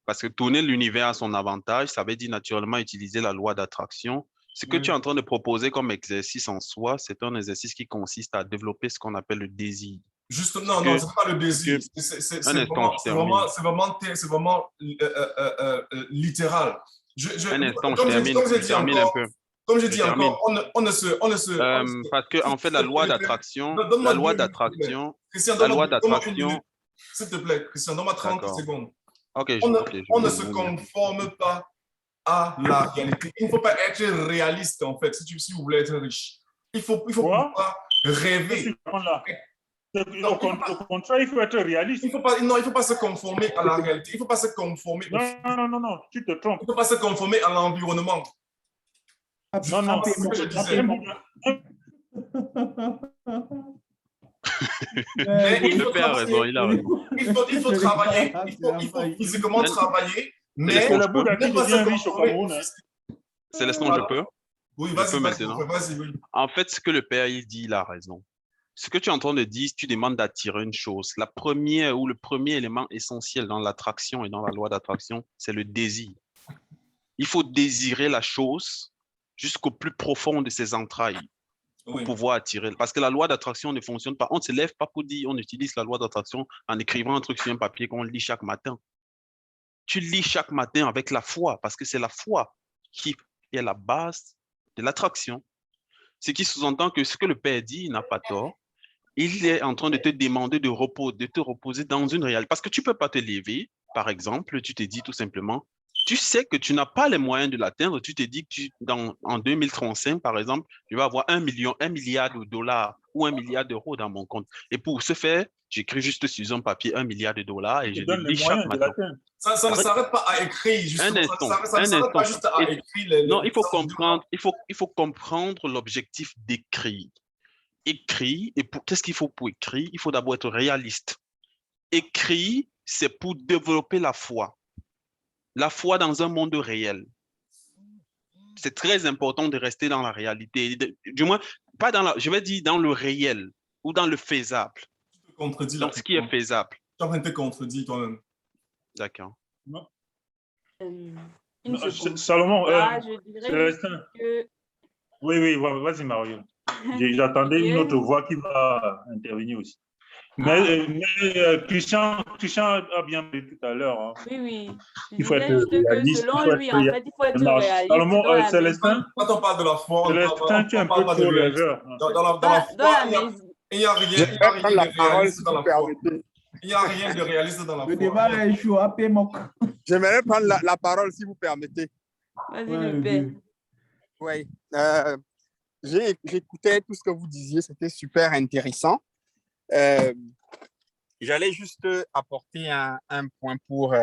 parce que tourner l'univers à son avantage, ça veut dire naturellement utiliser la loi d'attraction. Ce que tu es en train de proposer comme exercice en soi, c'est un exercice qui consiste à développer ce qu'on appelle le désir.
Justement, non, ce n'est pas le désir. C'est vraiment littéral.
Un instant, je termine un peu.
Comme je dis encore, on ne se...
Parce que, en fait, la loi d'attraction...
S'il te plaît, Christian, donne-moi 30 secondes.
Okay,
on ne se conforme pas à la réalité. Il ne faut pas être réaliste, en fait, si vous voulez être riche. Il faut pouvoir rêver.
Au contraire, il faut être réaliste.
Il ne faut pas se conformer à la réalité. Il ne faut pas se conformer...
Non, tu te trompes.
Il ne faut pas se conformer à l'environnement.
Non,
c'est ce que je disais.
Le père a raison, il a raison.
Il faut travailler, il faut physiquement travailler, mais...
Célestin, je peux?
Oui,
vas-y maintenant.
Oui.
En fait, ce que le père il dit, il a raison. Ce que tu es en train de dire, tu demandes d'attirer une chose. Le premier élément essentiel dans l'attraction et dans la loi d'attraction, c'est le désir. Il faut désirer la chose jusqu'au plus profond de ses entrailles. pour
Oui.
pouvoir attirer. Parce que la loi d'attraction ne fonctionne pas. On ne se lève pas pour dire, on utilise la loi d'attraction en écrivant un truc sur un papier qu'on lit chaque matin. Tu lis chaque matin avec la foi, parce que c'est la foi qui est la base de l'attraction. Ce qui sous-entend que ce que le Père dit, il n'a pas tort. Il est en train de te demander de te reposer dans une réalité. Parce que tu ne peux pas te lever, par exemple, tu te dis tout simplement, tu sais que tu n'as pas les moyens de l'atteindre, tu te dis que en 2035, par exemple, je vais avoir 1 milliard de dollars ou 1 milliard d'euros dans mon compte. Et pour ce faire, j'écris juste sur un papier 1 milliard de dollars et je le lis chaque matin.
Ça ne s'arrête pas à écrire, justement.
Un instant,
Ça ne s'arrête pas juste à écrire.
Non, il faut comprendre l'objectif d'écrire. Écrire, et qu'est-ce qu'il faut pour écrire? Il faut d'abord être réaliste. Écrire, c'est pour développer la foi. La foi dans un monde réel. C'est très important de rester dans la réalité. Du moins, pas dans je vais dire dans le réel ou dans le faisable.
Tu te contredis
dans ce qui est faisable.
Tu es en train de te contredire toi-même.
D'accord.
Salomon,
je dirais que...
Oui, vas-y Mario. J'attendais une autre voix qui va intervenir aussi. Mais Christian a bien dit tout à l'heure. Hein.
Oui.
Il faut être réaliste.
Selon lui, en fait, il faut être réaliste.
Salomon, Célestin,
quand on parle de la foi,
Célestin, tu es un peu trop légère.
Dans la foi, il n'y a rien de réaliste dans la foi. Il n'y a rien de réaliste dans la foi.
Le débat est chaud, à Pémoc.
J'aimerais prendre la parole si vous permettez.
Vas-y, le père.
Oui. J'écoutais tout ce que vous disiez, c'était super intéressant. J'allais juste apporter un point pour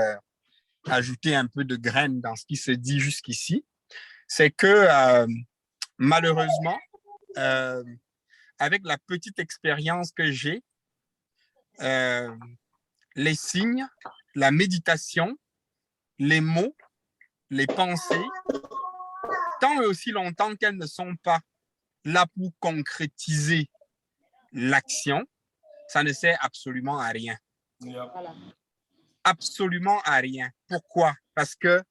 ajouter un peu de graines dans ce qui se dit jusqu'ici. C'est que malheureusement, avec la petite expérience que j'ai, les signes, la méditation, les mots, les pensées, tant et aussi longtemps qu'elles ne sont pas là pour concrétiser l'action, ça ne sert absolument à rien.
Voilà.
Absolument à rien. Pourquoi? Parce que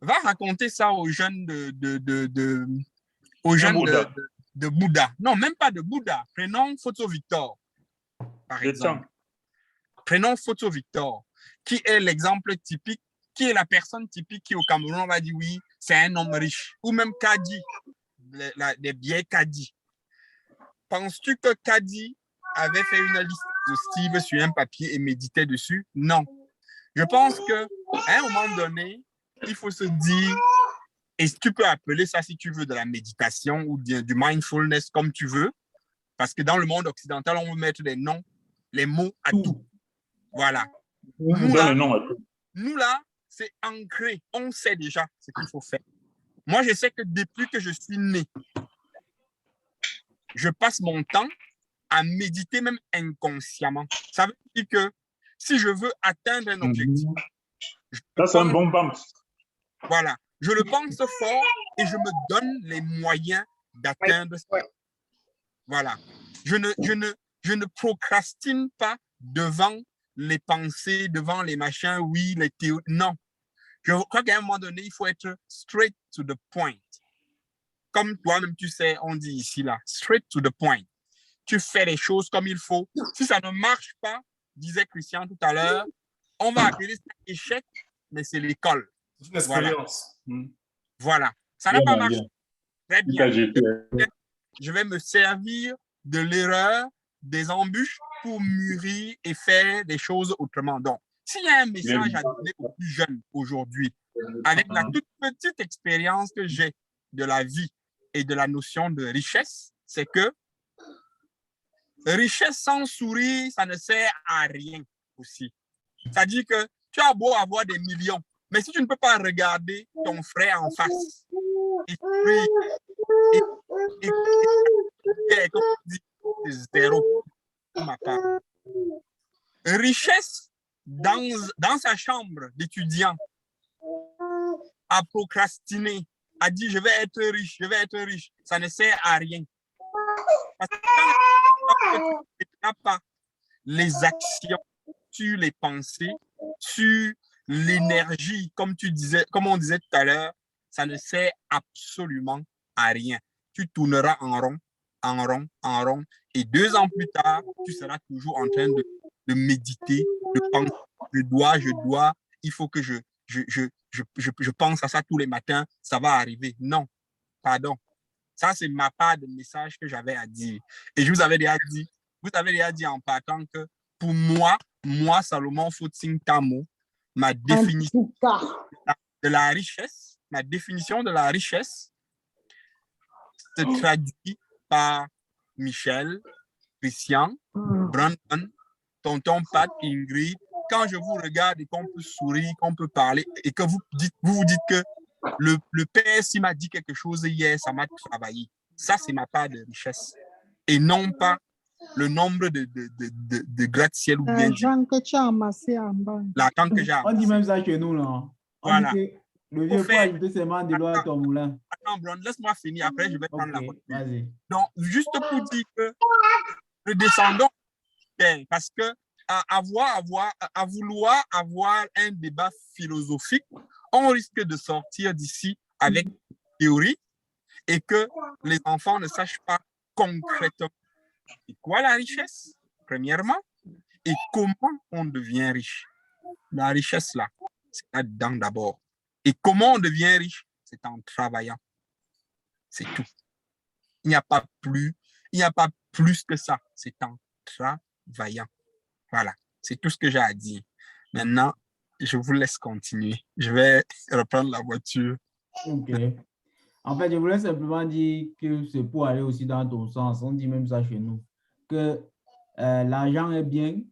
va raconter ça aux jeunes de Bouddha. Non, même pas de Bouddha. Prenons Photo Victor, par exemple. Prenons Photo Victor, qui est l'exemple typique, qui est la personne typique qui au Cameroun, on va dire oui, c'est un homme riche. Ou même Kadi, des biais Kadi. Penses-tu que Kadi avait fait une liste exhaustive sur un papier et méditait dessus? Non. Je pense qu'à un moment donné, il faut se dire, et tu peux appeler ça, si tu veux, de la méditation ou du mindfulness, comme tu veux, parce que dans le monde occidental, on veut mettre des noms, les mots à tout. Voilà. Nous là, c'est ancré. On sait déjà ce qu'il faut faire. Moi, je sais que depuis que je suis né, je passe mon temps à méditer même inconsciemment. Ça veut dire que si je veux atteindre un objectif,
c'est un bon bam.
Voilà. Je le pense fort et je me donne les moyens d'atteindre ça. Voilà. Je ne procrastine pas devant les pensées, devant les machins, oui, les théories. Non. Je crois qu'à un moment donné, il faut être straight to the point. Comme toi-même, tu sais, on dit ici, là, straight to the point. Tu fais les choses comme il faut. Si ça ne marche pas, disait Christian tout à l'heure, on va appeler ça échec, mais c'est l'école.
C'est une expérience.
Voilà. Ça n'a pas marché. Très bien. Je vais me servir de l'erreur, des embûches pour mûrir et faire des choses autrement. Donc, s'il y a un message à donner aux plus jeunes aujourd'hui, avec la toute petite expérience que j'ai de la vie et de la notion de richesse, c'est que richesse sans sourire, ça ne sert à rien aussi. C'est-à-dire que tu as beau avoir des millions, mais si tu ne peux pas regarder ton frère en face et zéro pour ma part. Richesse dans sa chambre d'étudiant à procrastiner, à dire je vais être riche, ça ne sert à rien. Parce que quand tu n'as pas les actions sur les pensées, sur l'énergie, comme on disait tout à l'heure, ça ne sert absolument à rien. Tu tourneras en rond en rond, en rond. Et 2 ans plus tard, tu seras toujours en train de méditer, de penser, je dois, il faut que je pense à ça tous les matins, ça va arriver. Non, pardon. Ça, c'est ma part de message que j'avais à dire. Et je vous avais déjà dit en partant que pour moi, Salomon Fotsing Tamo, ma définition de la richesse, se traduit par Michel, Christian, Brandon, tonton Pat, Ingrid. Quand je vous regarde et qu'on peut sourire, qu'on peut parler et que vous vous dites que le père, s'il m'a dit quelque chose hier, ça m'a travaillé. Ça, c'est ma part de richesse. Et non pas le nombre de gratte-ciel ou bien
l'argent que tu as amassé en banque.
l'argent que j'ai amassé.
On dit même ça chez nous, là.
Voilà.
Le vieux faut ajouter seulement de l'eau à ton moulin.
Attends, Bron, laisse-moi finir. Après, je vais prendre la voiture.
Vas-y.
Donc, juste pour dire que le descendant, parce que à vouloir avoir un débat philosophique, on risque de sortir d'ici avec une théorie et que les enfants ne sachent pas concrètement c'est quoi la richesse, premièrement, et comment on devient riche. La richesse, là, c'est là-dedans d'abord. Et comment on devient riche, c'est en travaillant. C'est tout. Il n'y a pas plus que ça. C'est en travaillant. Voilà, c'est tout ce que j'ai à dire. Maintenant, je vous laisse continuer. Je vais reprendre la voiture.
Ok. En fait, je voulais simplement dire que c'est pour aller aussi dans ton sens. On dit même ça chez nous. Que l'argent est bien,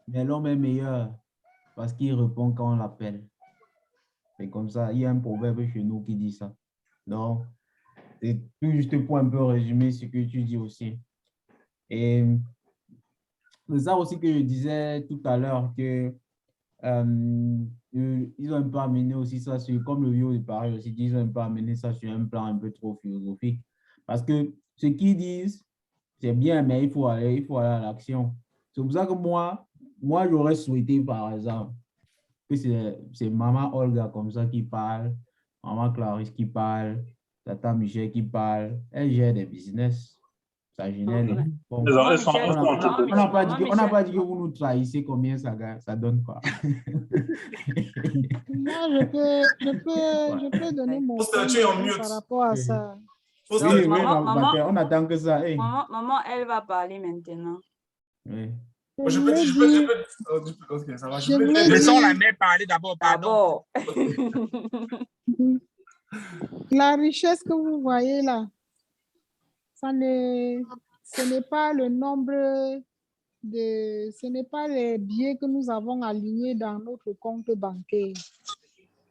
mais l'homme est meilleur parce qu'il répond quand on l'appelle. C'est comme ça. Il y a un proverbe chez nous qui dit ça. Donc, c'est tout juste pour un peu résumer ce que tu dis aussi. Et c'est ça aussi que je disais tout à l'heure, que ils ont un peu amené aussi ça sur, comme le vieux de Paris aussi dit, ils ont un peu amené ça sur un plan un peu trop philosophique. Parce que ce qu'ils disent, c'est bien, mais il faut aller à l'action. C'est pour ça que moi j'aurais souhaité, par exemple, que c'est maman Olga comme ça qui parle, maman Clarisse qui parle, tata Michel qui parle. Elle gère des business. Ça génère des... Bon, on n'a pas dit que vous nous trahissez combien ça donne, quoi.
Moi, je peux donner mon point par rapport à ça.
On attend que ça. Hey.
Maman, elle va parler maintenant.
Oui.
Laissons la mère parler d'abord, pardon.
La richesse que vous voyez là, ce n'est pas le nombre ce n'est pas les billets que nous avons alignés dans notre compte bancaire.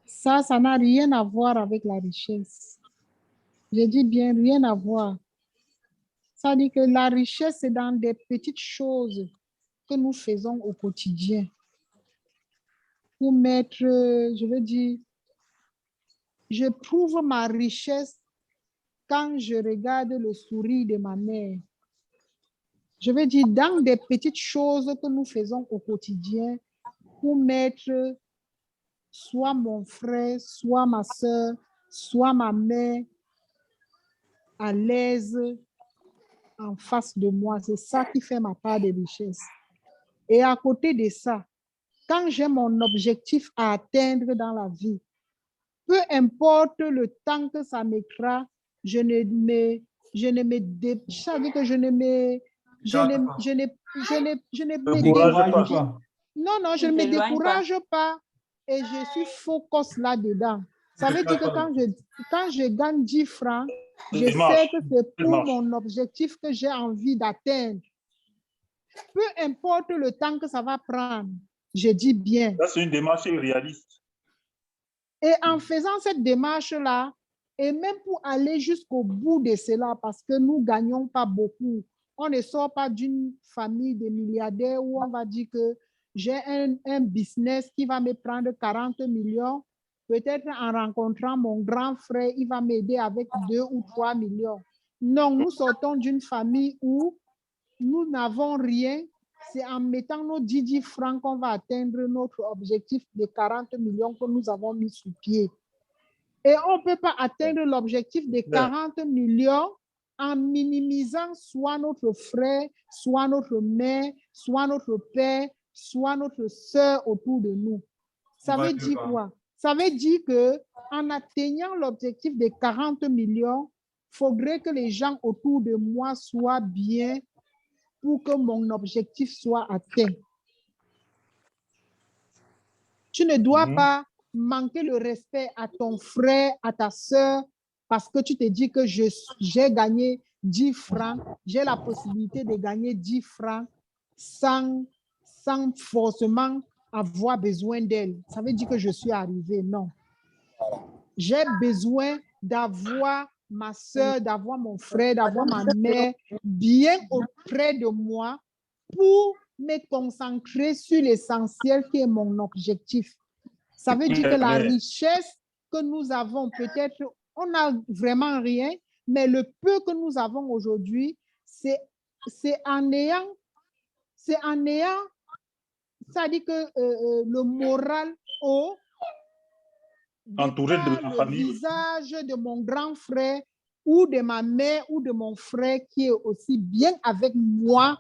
Ça n'a rien à voir avec la richesse. Je dis bien rien à voir. Ça dit que la richesse, c'est dans des petites choses que nous faisons au quotidien. Pour mettre, je veux dire, je prouve ma richesse quand je regarde le sourire de ma mère. Je veux dire, dans des petites choses que nous faisons au quotidien pour mettre soit mon frère, soit ma soeur, soit ma mère à l'aise en face de moi. C'est ça qui fait ma part de richesse. Et à côté de ça, quand j'ai mon objectif à atteindre dans la vie, peu importe le temps que ça mettra, je ne me décourage pas et je suis focus là-dedans. Ça veut dire que quand je gagne 10 francs, je sais que c'est pour mon objectif que j'ai envie d'atteindre. Peu importe le temps que ça va prendre, je dis bien.
Ça, c'est une démarche réaliste.
Et en faisant cette démarche-là, et même pour aller jusqu'au bout de cela, parce que nous ne gagnons pas beaucoup, on ne sort pas d'une famille de milliardaires où on va dire que j'ai un business qui va me prendre 40 millions. Peut-être en rencontrant mon grand frère, il va m'aider avec 2 ou 3 millions. Non, nous sortons d'une famille où nous n'avons rien. C'est en mettant nos 10 francs qu'on va atteindre notre objectif de 40 millions que nous avons mis sur pied. Et on ne peut pas atteindre l'objectif de 40 millions en minimisant soit notre frère, soit notre mère, soit notre père, soit notre sœur autour de nous. Ça veut dire quoi? Ça veut dire qu'en atteignant l'objectif de 40 millions, il faudrait que les gens autour de moi soient bien pour que mon objectif soit atteint. Tu ne dois pas manquer le respect à ton frère, à ta sœur, parce que tu te dis que j'ai gagné 10 francs, j'ai la possibilité de gagner 10 francs sans forcément avoir besoin d'elle. Ça veut dire que je suis arrivé. Non. J'ai besoin d'avoir ma sœur, d'avoir mon frère, d'avoir ma mère bien auprès de moi pour me concentrer sur l'essentiel qui est mon objectif. Ça veut dire que la richesse que nous avons, peut-être, on n'a vraiment rien, mais le peu que nous avons aujourd'hui, c'est en ayant, ça dit que le moral haut,
entouré de la famille,
le visage de mon grand frère ou de ma mère ou de mon frère qui est aussi bien avec moi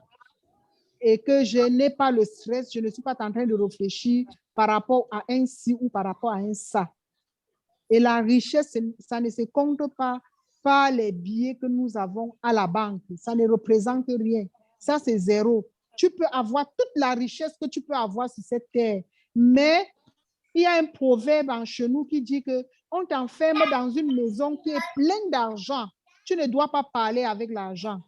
et que je n'ai pas le stress, je ne suis pas en train de réfléchir par rapport à un ci ou par rapport à un ça. Et la richesse, ça ne se compte pas par les billets que nous avons à la banque. Ça ne représente rien. Ça, c'est zéro. Tu peux avoir toute la richesse que tu peux avoir sur cette terre. Mais il y a un proverbe en chez nous qui dit qu'on t'enferme dans une maison qui est pleine d'argent. Tu ne dois pas parler avec l'argent.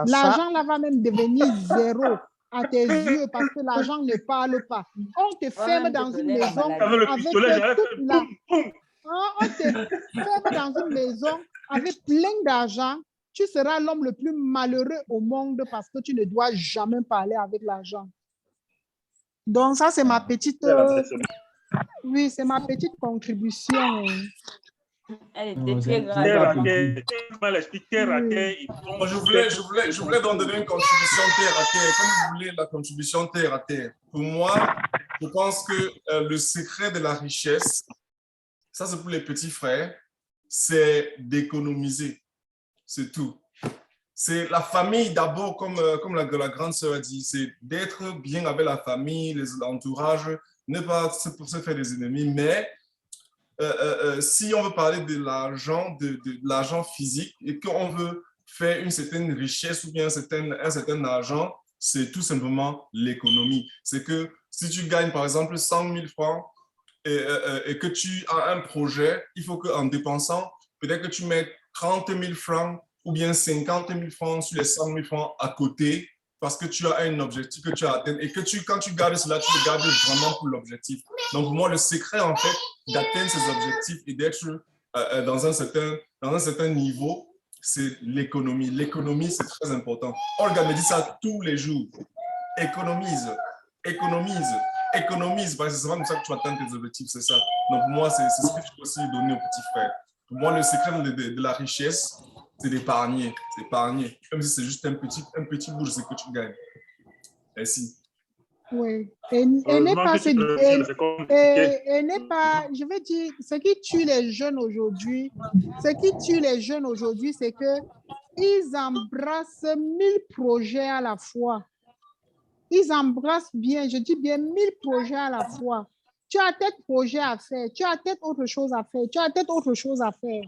L'argent là va même devenir zéro à tes yeux parce que l'argent ne parle pas. On te ferme dans une maison avec toute la... On te ferme dans une maison avec plein d'argent. Tu seras l'homme le plus malheureux au monde parce que tu ne dois jamais parler avec l'argent. Donc ça, c'est ma petite... oui, c'est ma petite contribution.
Elle était très grande.
Je voulais donc donner une contribution terre à terre. Comme vous voulez la contribution terre à terre. Pour moi, je pense que le secret de la richesse, ça c'est pour les petits frères, c'est d'économiser. C'est tout. C'est la famille d'abord, comme la grande sœur a dit, c'est d'être bien avec la famille, l'entourage, ne pas se faire des ennemis, mais si on veut parler de l'argent physique et qu'on veut faire une certaine richesse ou bien un certain argent, c'est tout simplement l'économie. C'est que si tu gagnes par exemple 100 000 francs et que tu as un projet, il faut qu'en dépensant, peut-être que tu mets 30 000 francs ou bien 50 000 francs sur les 100 000 francs à côté parce que tu as un objectif que tu as atteint et que quand tu gardes cela, tu le gardes vraiment pour l'objectif. Donc, pour moi, le secret, en fait, d'atteindre ces objectifs et d'être dans un certain niveau, c'est l'économie. L'économie, c'est très important. Olga me dit ça tous les jours. Économise, économise, économise, parce que c'est vraiment comme ça que tu atteins tes objectifs, c'est ça. Donc, pour moi, c'est ce que je peux aussi donner aux petits frères. Pour moi, le secret de la richesse, c'est d'épargner. C'est épargner. Comme si c'est juste un petit bout de ce que tu gagnes. Merci.
Oui. Et n'est pas, je veux dire, ce qui tue les jeunes aujourd'hui, c'est qu'ils embrassent 1000 projets à la fois. Ils embrassent bien, je dis bien 1000 projets à la fois. Tu as peut-être projet à faire, tu as peut-être autre chose à faire, tu as peut-être autre chose à faire.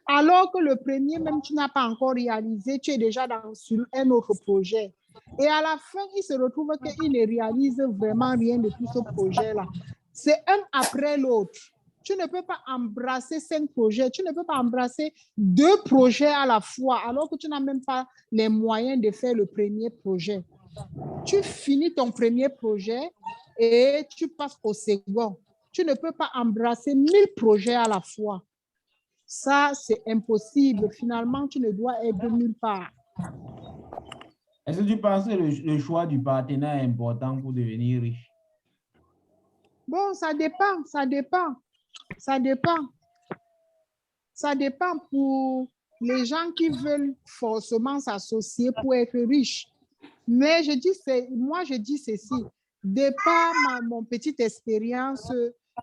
Alors que le premier, même tu n'as pas encore réalisé, tu es déjà sur un autre projet. Et à la fin, il se retrouve qu'il ne réalise vraiment rien de tout ce projet-là. C'est un après l'autre. Tu ne peux pas embrasser 5 projets, tu ne peux pas embrasser 2 projets à la fois, alors que tu n'as même pas les moyens de faire le premier projet. Tu finis ton premier projet et tu passes au second. Tu ne peux pas embrasser 1000 projets à la fois. Ça, c'est impossible. Finalement, tu ne dois être nulle part.
Est-ce que tu penses que le choix du partenaire est important pour devenir riche?
Bon, ça dépend. Ça dépend pour les gens qui veulent forcément s'associer pour être riches. Mais je dis ceci. De par mon petite expérience,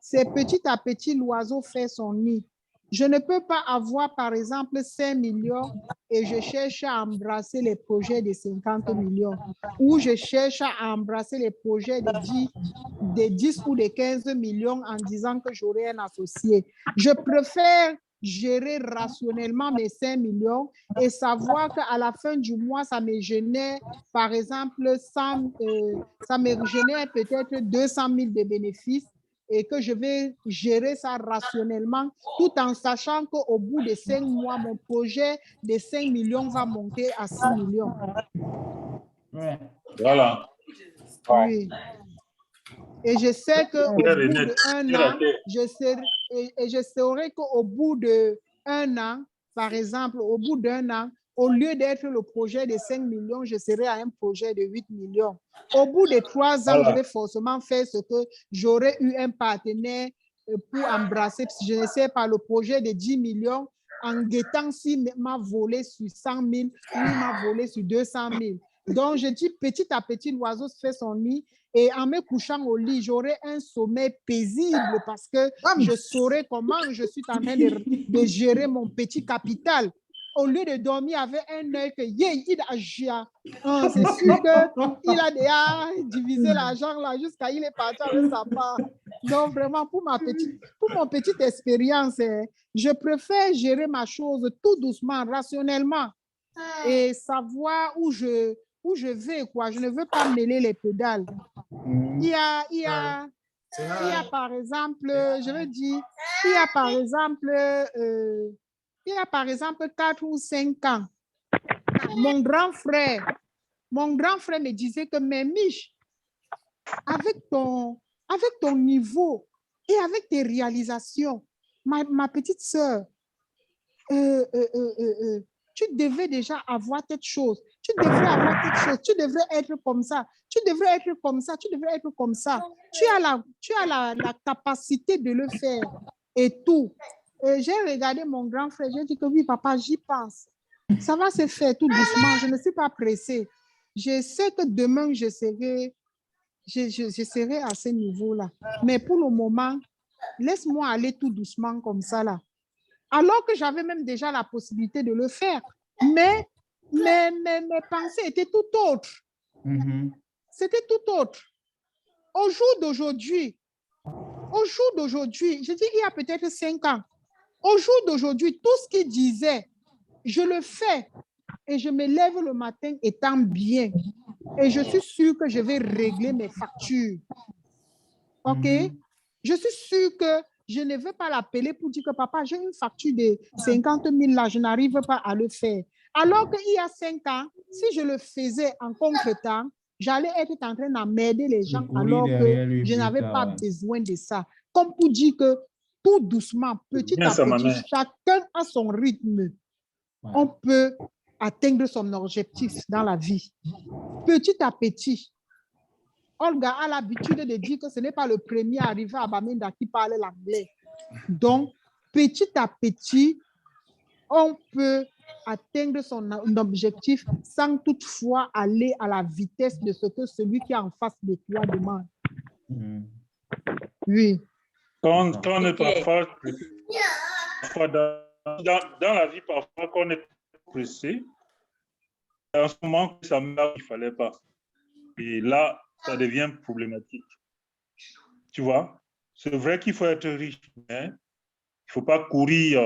c'est petit à petit l'oiseau fait son nid. Je ne peux pas avoir, par exemple, 5 millions et je cherche à embrasser les projets de 50 millions, ou je cherche à embrasser les projets de 10 ou de 15 millions en disant que j'aurai un associé. Je préfère gérer rationnellement mes 5 millions et savoir qu'à la fin du mois, ça me génère, par exemple, ça me génère peut-être 200 000 de bénéfices et que je vais gérer ça rationnellement tout en sachant qu'au bout de 5 mois, mon projet de 5 millions va monter à 6 millions.
Voilà.
Oui. Et je sais qu'au bout d'un an, je saurai qu'au bout d'un an, par exemple, au bout d'un an, au lieu d'être le projet de 5 millions, je serai à un projet de 8 millions. Au bout de 3 ans, je vais forcément faire ce que j'aurais eu un partenaire pour embrasser. Je ne sais pas, le projet de 10 millions, en guettant s'il m'a volé sur 100 000 ou il m'a volé sur 200 000. Donc, je dis petit à petit, l'oiseau se fait son nid. Et en me couchant au lit, j'aurai un sommeil paisible parce que je saurai comment je suis en train de gérer mon petit capital. Au lieu de dormir avec un œil que c'est sûr qu'il a déjà divisé l'argent là jusqu'à il est parti avec sa part. Donc vraiment, pour mon petite expérience, je préfère gérer ma chose tout doucement, rationnellement et savoir où je vais, quoi. Je ne veux pas mêler les pédales. Il y a par exemple, je veux dire, il y a par exemple 4 ou 5 ans, mon grand frère me disait que, mais Mich, avec ton niveau et avec tes réalisations, ma petite sœur, tu devais déjà avoir cette chose. Tu devrais avoir cette chose. Tu devrais être comme ça. Tu devrais être comme ça. Tu devrais être comme ça. Tu as la capacité de le faire et tout. J'ai regardé mon grand frère. J'ai dit que oui, papa, j'y pense. Ça va se faire tout doucement. Je ne suis pas pressée. Je sais que demain, je serai à ce niveau-là. Mais pour le moment, laisse-moi aller tout doucement comme ça là. Alors que j'avais même déjà la possibilité de le faire. Mais mes pensées étaient tout autres. C'était tout autre. Au jour d'aujourd'hui, je dis il y a peut-être 5 ans, au jour d'aujourd'hui, tout ce qu'il disait, je le fais et je me lève le matin étant bien. Et je suis sûre que je vais régler mes factures. OK? Je suis sûre que je ne veux pas l'appeler pour dire que papa, j'ai une facture de 50 000 là, je n'arrive pas à le faire. Alors qu'il y a 5 ans, si je le faisais en contre-temps, j'allais être en train d'emmerder les gens alors que je n'avais pas besoin de ça. Comme pour dire que tout doucement, petit à petit, chacun a son rythme. On peut atteindre son objectif dans la vie. Petit à petit. Olga a l'habitude de dire que ce n'est pas le premier arrivé à Bamenda qui parle l'anglais. Donc, petit à petit, on peut atteindre son objectif sans toutefois aller à la vitesse de ce que celui qui est en face de toi demande. Oui.
Quand on est parfois dans la vie, parfois, quand on est pressé, en ce moment, ça ne fallait pas. Et là, ça devient problématique. Tu vois, c'est vrai qu'il faut être riche, mais il ne faut pas courir,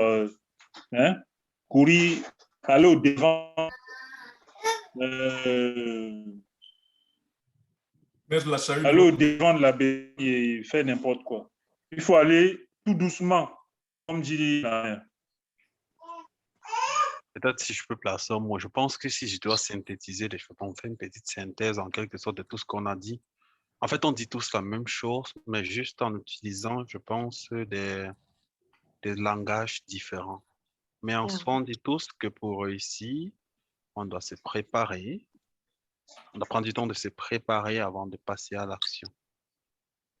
aller au-devant, aller au-devant de la bête et faire n'importe quoi. Il faut aller tout doucement, comme dit la mère.
Peut-être si je peux placer un mot, je pense que si je dois synthétiser, on fait une petite synthèse en quelque sorte de tout ce qu'on a dit. En fait, on dit tous la même chose, mais juste en utilisant, je pense, des langages différents. Mais en soi, on dit tous que pour réussir, on doit se préparer. On doit prendre du temps de se préparer avant de passer à l'action.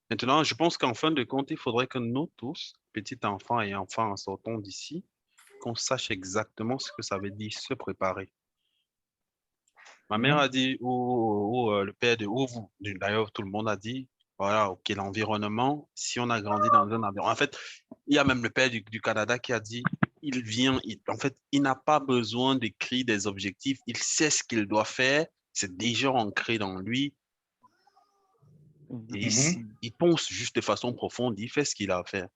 Maintenant, je pense qu'en fin de compte, il faudrait que nous tous, petits enfants et enfants en sortant d'ici, qu'on sache exactement ce que ça veut dire se préparer. Ma mère a dit, ou le père de vous, d'ailleurs tout le monde a dit, voilà, ok, l'environnement, si on a grandi dans un environnement. En fait, il y a même le père du Canada qui a dit, en fait, il n'a pas besoin d'écrire des objectifs. Il sait ce qu'il doit faire. C'est déjà ancré dans lui. Et il pense juste de façon profonde. Il fait ce qu'il a à faire.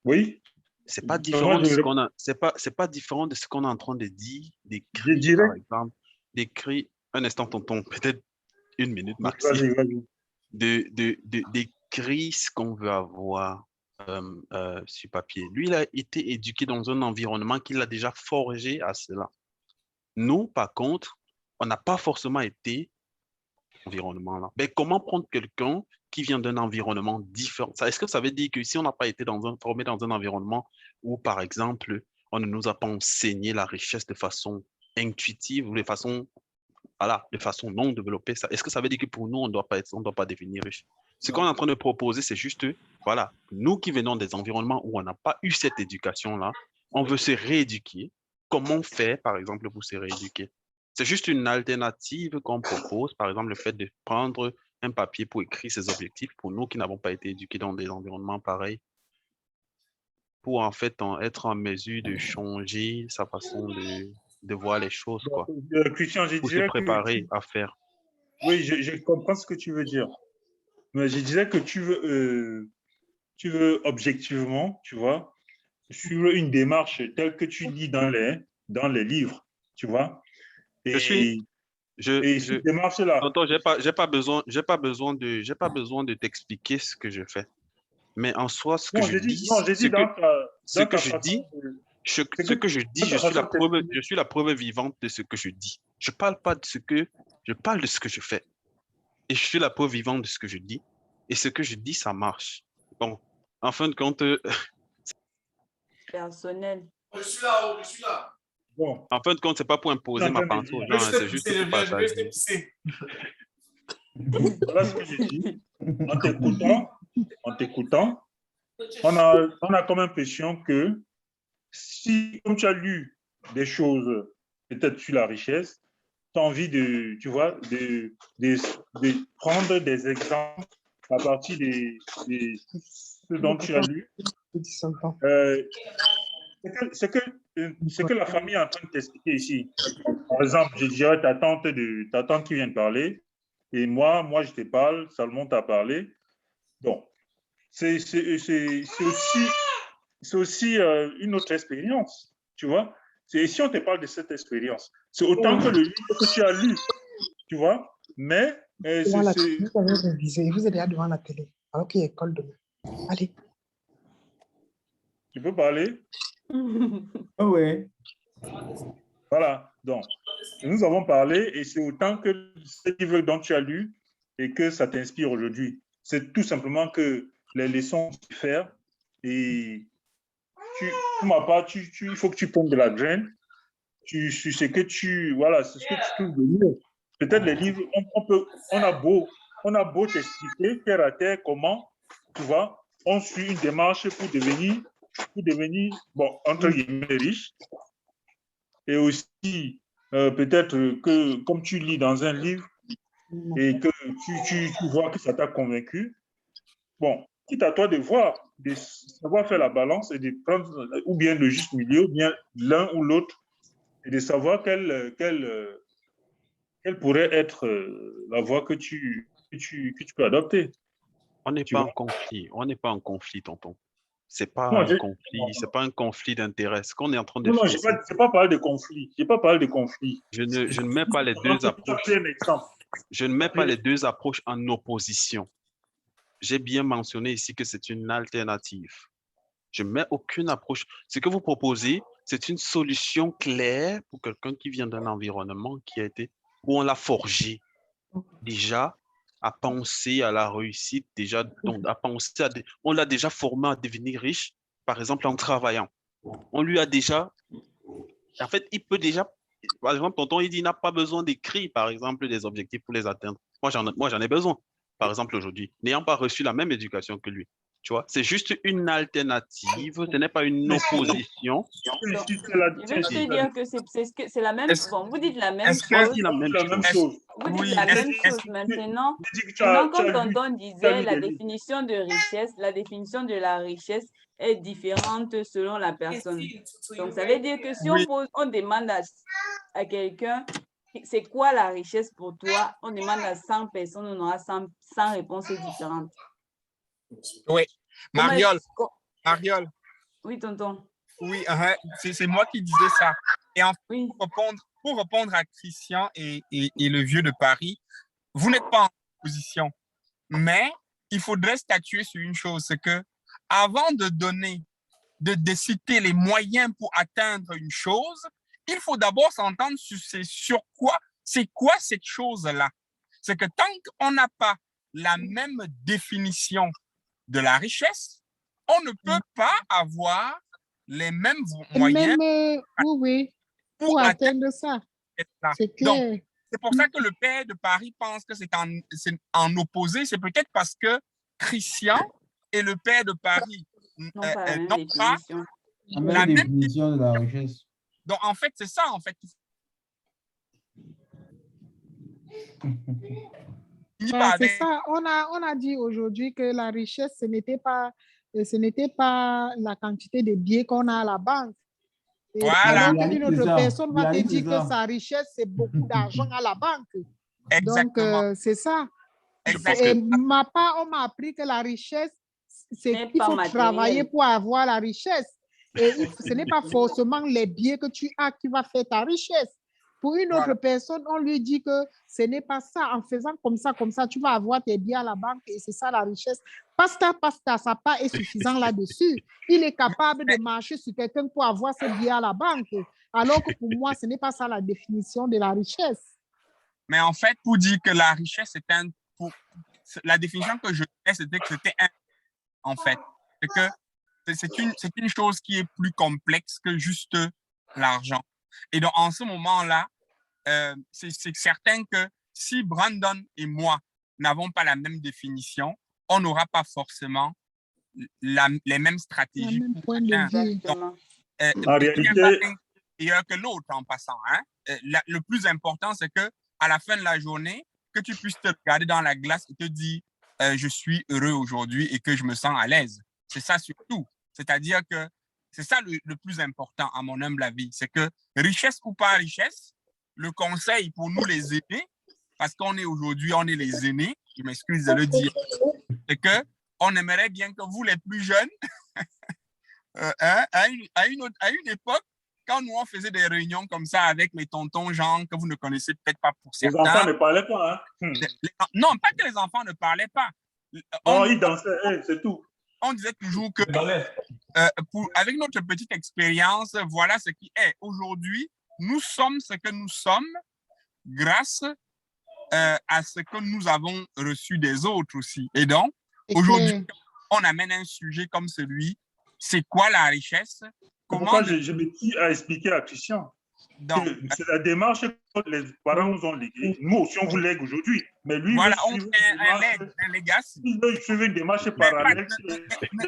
Oui.
C'est pas différent de ce qu'on a. C'est pas différent de ce qu'on est en train de dire, d'écrire, par exemple, d'écrire. Un instant, tonton, peut-être 1 minute maxi.
Vas-y.
D'écrire ce qu'on veut avoir sur papier. Lui, il a été éduqué dans un environnement qu'il a déjà forgé à cela. Nous, par contre, on n'a pas forcément été environnement-là. Mais comment prendre quelqu'un qui vient d'un environnement différent? Est-ce que ça veut dire que si on n'a pas été formé dans un environnement où, par exemple, on ne nous a pas enseigné la richesse de façon intuitive ou de façon non développée, est-ce que ça veut dire que pour nous, on ne doit pas devenir riche? Ce qu'on est en train de proposer, c'est juste, voilà, nous qui venons des environnements où on n'a pas eu cette éducation-là, on veut se rééduquer. Comment faire, par exemple, pour se rééduquer? C'est juste une alternative qu'on propose, par exemple, le fait de prendre un papier pour écrire ses objectifs pour nous qui n'avons pas été éduqués dans des environnements pareils, pour en fait être en mesure de changer sa façon de voir les choses, quoi.
Christian,
pour se préparer à faire.
Oui, je comprends ce que tu veux dire. Mais je disais que tu veux objectivement, tu vois, suivre une démarche telle que tu lis dans les livres, tu vois. Cette démarche-là.
Tonton, j'ai pas besoin de t'expliquer ce que je fais. Mais en soi, ce que je dis, je suis la preuve vivante de ce que je dis. Je parle de ce que je fais. Et je suis la preuve vivante de ce que je dis. Et ce que je dis, ça marche. Bon, en fin de compte...
Personnel.
Je suis là.
Bon.
En fin de compte, c'est pas pour imposer ma pensée aux gens, c'est juste pour partager.
Voilà ce que je dis. En t'écoutant, on a comme impression que si, comme tu as lu des choses peut-être sur la richesse, tu as envie de prendre des exemples à partir de ce dont tu as lu. C'est que la famille est en train de t'expliquer ici. Par exemple, je dirais ta tante qui vient de parler, et moi je te parle, Salomon t'a parlé. Donc, c'est aussi une autre expérience, tu vois. Si on te parle de cette expérience, c'est autant que le livre que tu as lu, tu vois. Mais
vous avez révisé, vous êtes déjà devant la télé, alors qu'il y a école demain. Allez.
Tu peux parler?
Oui.
Voilà. Donc, nous avons parlé et c'est autant que ce livre dont tu as lu et que ça t'inspire aujourd'hui. C'est tout simplement que les leçons que tu fais et pour ma part, il faut que tu pondes de la graine. C'est ce que tu trouves de mieux. Peut-être les livres, on a beau t'expliquer terre à terre comment, tu vois, on suit une démarche pour devenir bon, entre guillemets, riche. Et aussi, peut-être que comme tu lis dans un livre et que tu vois que ça t'a convaincu, bon, c'est à toi de voir, de savoir faire la balance et de prendre ou bien le juste milieu, ou bien l'un ou l'autre, et de savoir quelle pourrait être la voie que tu peux adopter.
On n'est pas en conflit. On n'est pas en conflit, tonton. C'est pas un conflit. C'est pas un conflit d'intérêt. Ce qu'on est en train de faire.
Non, je n'ai pas parlé de conflit. J'ai pas parlé de conflit.
Je ne mets pas les deux approches. Je ne mets pas les deux approches en opposition. J'ai bien mentionné ici que c'est une alternative. Je ne mets aucune approche. Ce que vous proposez, c'est une solution claire pour quelqu'un qui vient d'un environnement où on l'a forgé déjà à penser à la réussite, déjà donc à penser on l'a déjà formé à devenir riche, par exemple en travaillant. On lui a déjà, en fait, il peut déjà, par exemple, tonton, il dit, il n'a pas besoin d'écrire, par exemple, des objectifs pour les atteindre. Moi, j'en ai besoin, par exemple, aujourd'hui, n'ayant pas reçu la même éducation que lui. Tu vois, c'est juste une alternative, ce n'est pas une opposition.
Je veux te dire que c'est la même chose. Bon, vous dites la même chose. Vous dites la même chose maintenant. Maintenant, comme tonton disait, la définition de richesse, la définition de la richesse est différente selon la personne. Donc, ça veut dire que si on demande à quelqu'un, c'est quoi la richesse pour toi? On demande à 100 personnes, on aura 100 réponses différentes.
Oui. Mariole.
Oui, tonton.
Oui, c'est moi qui disais ça. Et en fait, pour répondre à Christian et le vieux de Paris, vous n'êtes pas en position. Mais il faudrait statuer sur une chose, c'est que avant de citer les moyens pour atteindre une chose, il faut d'abord s'entendre sur quoi, c'est quoi cette chose-là. C'est que tant qu'on n'a pas la même définition de la richesse, on ne peut pas avoir les mêmes moyens
pour atteindre ça. C'est clair.
Donc, c'est pour ça que le père de Paris pense que c'est en opposé. C'est peut-être parce que Christian et le père de Paris n'ont pas
la même définition de la richesse.
Donc, en fait, c'est ça, en fait.
C'est ça. On a dit aujourd'hui que la richesse, ce n'était pas la quantité de billets qu'on a à la banque. Et
voilà.
Une autre personne va te dire que sa richesse, c'est beaucoup d'argent à la banque.
Exactement.
Donc, c'est ça. Et ma part, on m'a appris que la richesse, c'est qu'il faut travailler pour avoir la richesse. Et ce n'est pas forcément les billets que tu as qui va faire ta richesse. Pour une autre personne, on lui dit que ce n'est pas ça. En faisant comme ça, tu vas avoir tes billets à la banque et c'est ça la richesse. Pasta, sa part est suffisant là-dessus. Il est capable de marcher sur quelqu'un pour avoir ses billets à la banque. Alors que pour moi, ce n'est pas ça la définition de la richesse.
Mais en fait, pour dire que la richesse, la définition que je fais, c'était que c'était en fait. C'est une chose qui est plus complexe que juste l'argent. Et donc, en ce moment-là, c'est certain que si Brandon et moi n'avons pas la même définition, on n'aura pas forcément les mêmes stratégies.
Le même point de vue.
Donc, meilleur que l'autre en passant. Hein? Le plus important, c'est que à la fin de la journée, que tu puisses te regarder dans la glace et te dire je suis heureux aujourd'hui et que je me sens à l'aise. C'est ça surtout. C'est-à-dire que c'est ça le plus important à mon humble avis. C'est que richesse ou pas richesse, le conseil pour nous les aînés, parce qu'on est aujourd'hui, on est les aînés, je m'excuse de le dire, c'est qu'on aimerait bien que vous les plus jeunes, à une époque, quand nous on faisait des réunions comme ça avec mes tontons Jean, que vous ne connaissez peut-être pas pour certains.
Les enfants ne parlaient pas. Hein?
Non, pas que les enfants ne parlaient pas.
Ils dansaient, c'est tout.
On disait toujours que avec notre petite expérience, voilà ce qui est. Aujourd'hui, nous sommes ce que nous sommes grâce à ce que nous avons reçu des autres aussi. Et donc, aujourd'hui, on amène un sujet comme celui, c'est quoi la richesse?
Comment je me dis à expliquer à Christian c'est la démarche que les parents nous ont léguée. Nous aussi, on vous lègue aujourd'hui. Mais lui,
voilà, on fait un legacy.
Il suit une démarche parallèle.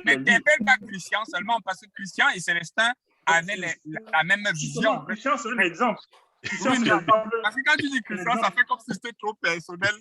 Mais n'appelle pas Christian seulement parce que Christian et Célestin avaient la même vision.
Christian, c'est un exemple.
Parce que quand tu dis Christian, ça fait comme si c'était trop personnel.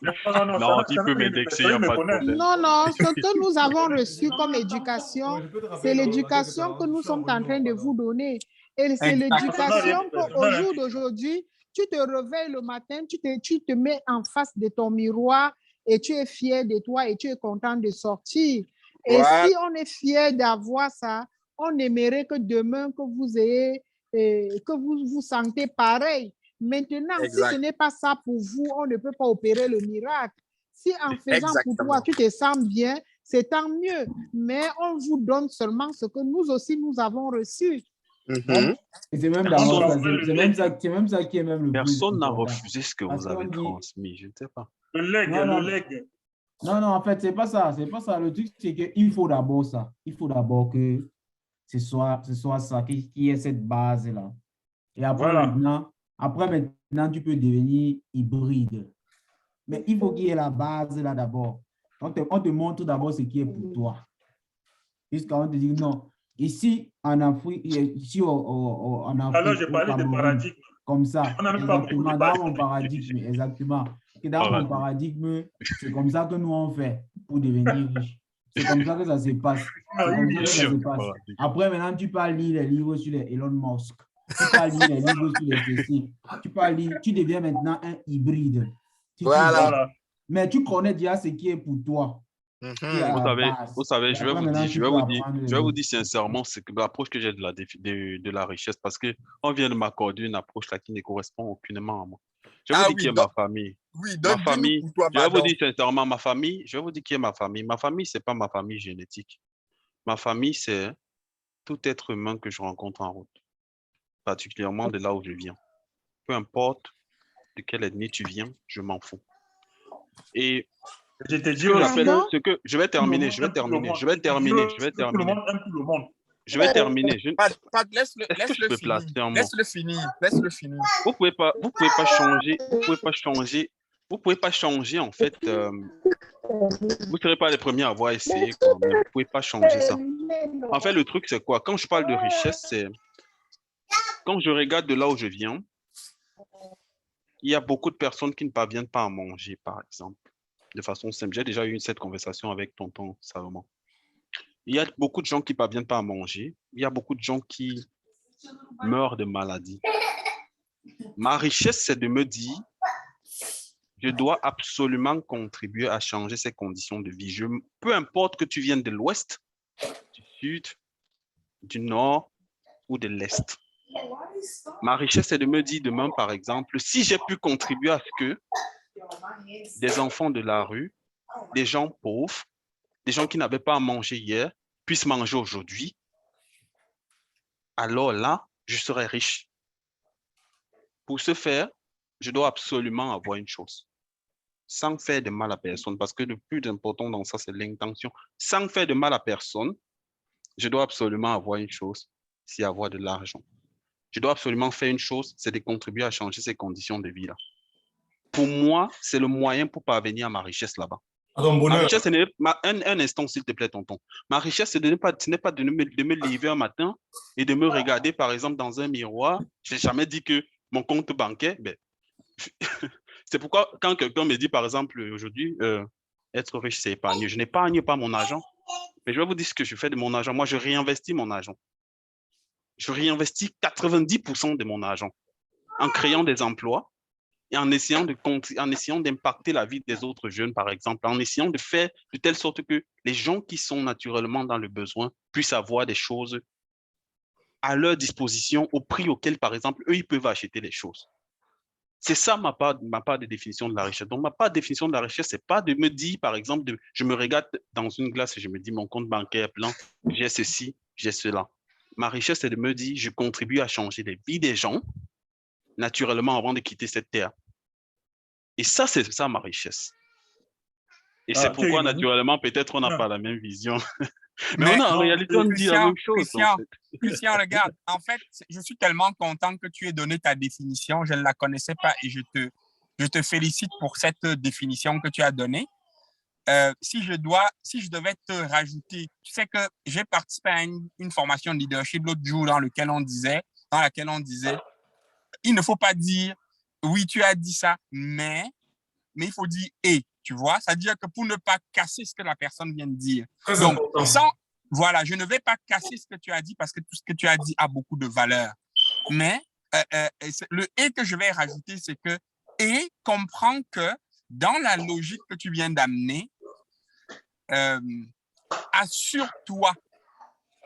Non, tu peux m'indexer, il n'y a pas de problème.
Non, ce que nous avons reçu comme éducation, c'est l'éducation que nous sommes en train de vous donner. Et c'est l'éducation qu'au jour d'aujourd'hui, tu te réveilles le matin, tu te mets en face de ton miroir et tu es fier de toi et tu es content de sortir. Et si on est fier d'avoir ça, on aimerait que demain, que vous ayez, que vous vous sentez pareil. Maintenant, si ce n'est pas ça pour vous, on ne peut pas opérer le miracle. Si en faisant pour toi, tu te sens bien, c'est tant mieux. Mais on vous donne seulement ce que nous aussi, nous avons reçu.
Et c'est même ça qui est même le
personne n'a refusé ce que vous avez transmis, je ne sais pas.
Le legs.
Non, en fait, c'est pas ça. Le truc, c'est qu'il faut d'abord ça. Il faut d'abord que ce soit ça, qui est cette base-là. Et après, maintenant, tu peux devenir hybride. Mais il faut qu'il y ait la base là d'abord. On te montre d'abord ce qui est pour toi. Jusqu'à on te dit non. Ici, en Afrique, ici en Afrique,
Alors, j'ai parlé de paradigme.
Comme ça,
On n'a même pas beaucoup
exactement,
de
dans mon paradigme, exactement. Et dans mon paradigme, c'est comme ça que nous on fait pour devenir riche. C'est comme ça que ça se passe. C'est comme ça que ça se passe. Après, maintenant, tu peux lire les livres sur les Elon Musk. Tu peux lire les livres sur les ceci. Tu peux lire, tu deviens maintenant un hybride.
Voilà.
Mais tu connais déjà ce qui est pour toi.
Vous savez, je vais vous dire sincèrement, c'est que l'approche que j'ai de la richesse, parce qu'on vient de m'accorder une approche là qui ne correspond aucunement à moi. Je vais vous dire qui est ma famille.
Oui,
ma famille, je vais vous dire sincèrement, ma famille, je vais vous dire qui est ma famille. Ma famille, ce n'est pas ma famille génétique. Ma famille, c'est tout être humain que je rencontre en route, particulièrement de là où je viens. Peu importe de quelle ethnie tu viens, je m'en fous. Et je vais terminer.
Laisse-le finir.
Vous pouvez pas changer en fait. Vous ne serez pas les premiers à avoir essayé, quoi, mais vous ne pouvez pas changer ça. En fait, le truc, c'est quoi? Quand je parle de richesse, c'est quand je regarde de là où je viens, il y a beaucoup de personnes qui ne parviennent pas à manger, par exemple, de façon simple. J'ai déjà eu cette conversation avec tonton Salomon. Il y a beaucoup de gens qui ne parviennent pas à manger. Il y a beaucoup de gens qui meurent de maladie. Ma richesse, c'est de me dire, je dois absolument contribuer à changer ces conditions de vie. Peu importe que tu viennes de l'Ouest, du Sud, du Nord ou de l'Est. Ma richesse, c'est de me dire demain, par exemple, si j'ai pu contribuer à ce que des enfants de la rue, des gens pauvres, des gens qui n'avaient pas à manger hier, puissent manger aujourd'hui, alors là, je serai riche. Pour ce faire, je dois absolument avoir une chose, sans faire de mal à personne, parce que le plus important dans ça, c'est l'intention. Sans faire de mal à personne, je dois absolument avoir une chose, c'est avoir de l'argent. Je dois absolument faire une chose, c'est de contribuer à changer ces conditions de vie-là. Pour moi, c'est le moyen pour parvenir à ma richesse là-bas. Ma richesse, un instant, s'il te plaît, tonton. Ma richesse, ce n'est pas de me lever un matin et de me regarder, par exemple, dans un miroir. Je n'ai jamais dit que mon compte bancaire, ben, c'est pourquoi quand quelqu'un me dit, par exemple, aujourd'hui, être riche, c'est épargner. Je n'épargne pas mon argent, mais je vais vous dire ce que je fais de mon argent. Moi, je réinvestis mon argent. Je réinvestis 90% de mon argent en créant des emplois et en essayant d'impacter la vie des autres jeunes, par exemple, en essayant de faire de telle sorte que les gens qui sont naturellement dans le besoin puissent avoir des choses à leur disposition au prix auquel, par exemple, eux, ils peuvent acheter les choses. C'est ça ma part de définition de la richesse. Donc, ma part de définition de la richesse, ce n'est pas de me dire, par exemple, je me regarde dans une glace et je me dis, mon compte bancaire est plein, j'ai ceci, j'ai cela. Ma richesse, c'est de me dire, je contribue à changer les vies des gens, naturellement, avant de quitter cette terre. Et ça, c'est ça ma richesse. Et c'est pourquoi, naturellement, peut-être on n'a pas la même vision. Mais en réalité, on dit la même chose.
Christian, regarde, en fait, je suis tellement content que tu aies donné ta définition. Je ne la connaissais pas et je te félicite pour cette définition que tu as donnée. Si je devais te rajouter, tu sais que j'ai participé à une formation de leadership l'autre jour dans laquelle on disait, il ne faut pas dire, oui, tu as dit ça, mais il faut dire « et ». Tu vois, c'est-à-dire que pour ne pas casser ce que la personne vient de dire. Donc, voilà, je ne vais pas casser ce que tu as dit parce que tout ce que tu as dit a beaucoup de valeur. Mais le « et » que je vais rajouter, c'est que « et » comprend que dans la logique que tu viens d'amener, assure-toi,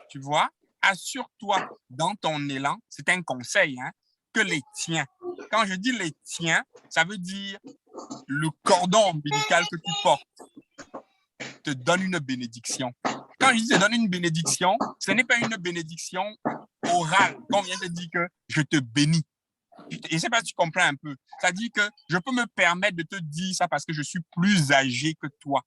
tu vois, assure-toi dans ton élan, c'est un conseil, hein, que les tiens. Quand je dis les tiens, ça veut dire le cordon ombilical que tu portes te donne une bénédiction. Quand je dis te donne une bénédiction, ce n'est pas une bénédiction orale. Quand on vient de dire que je te bénis. Je ne sais pas si tu comprends un peu. Ça dit que je peux me permettre de te dire ça parce que je suis plus âgé que toi.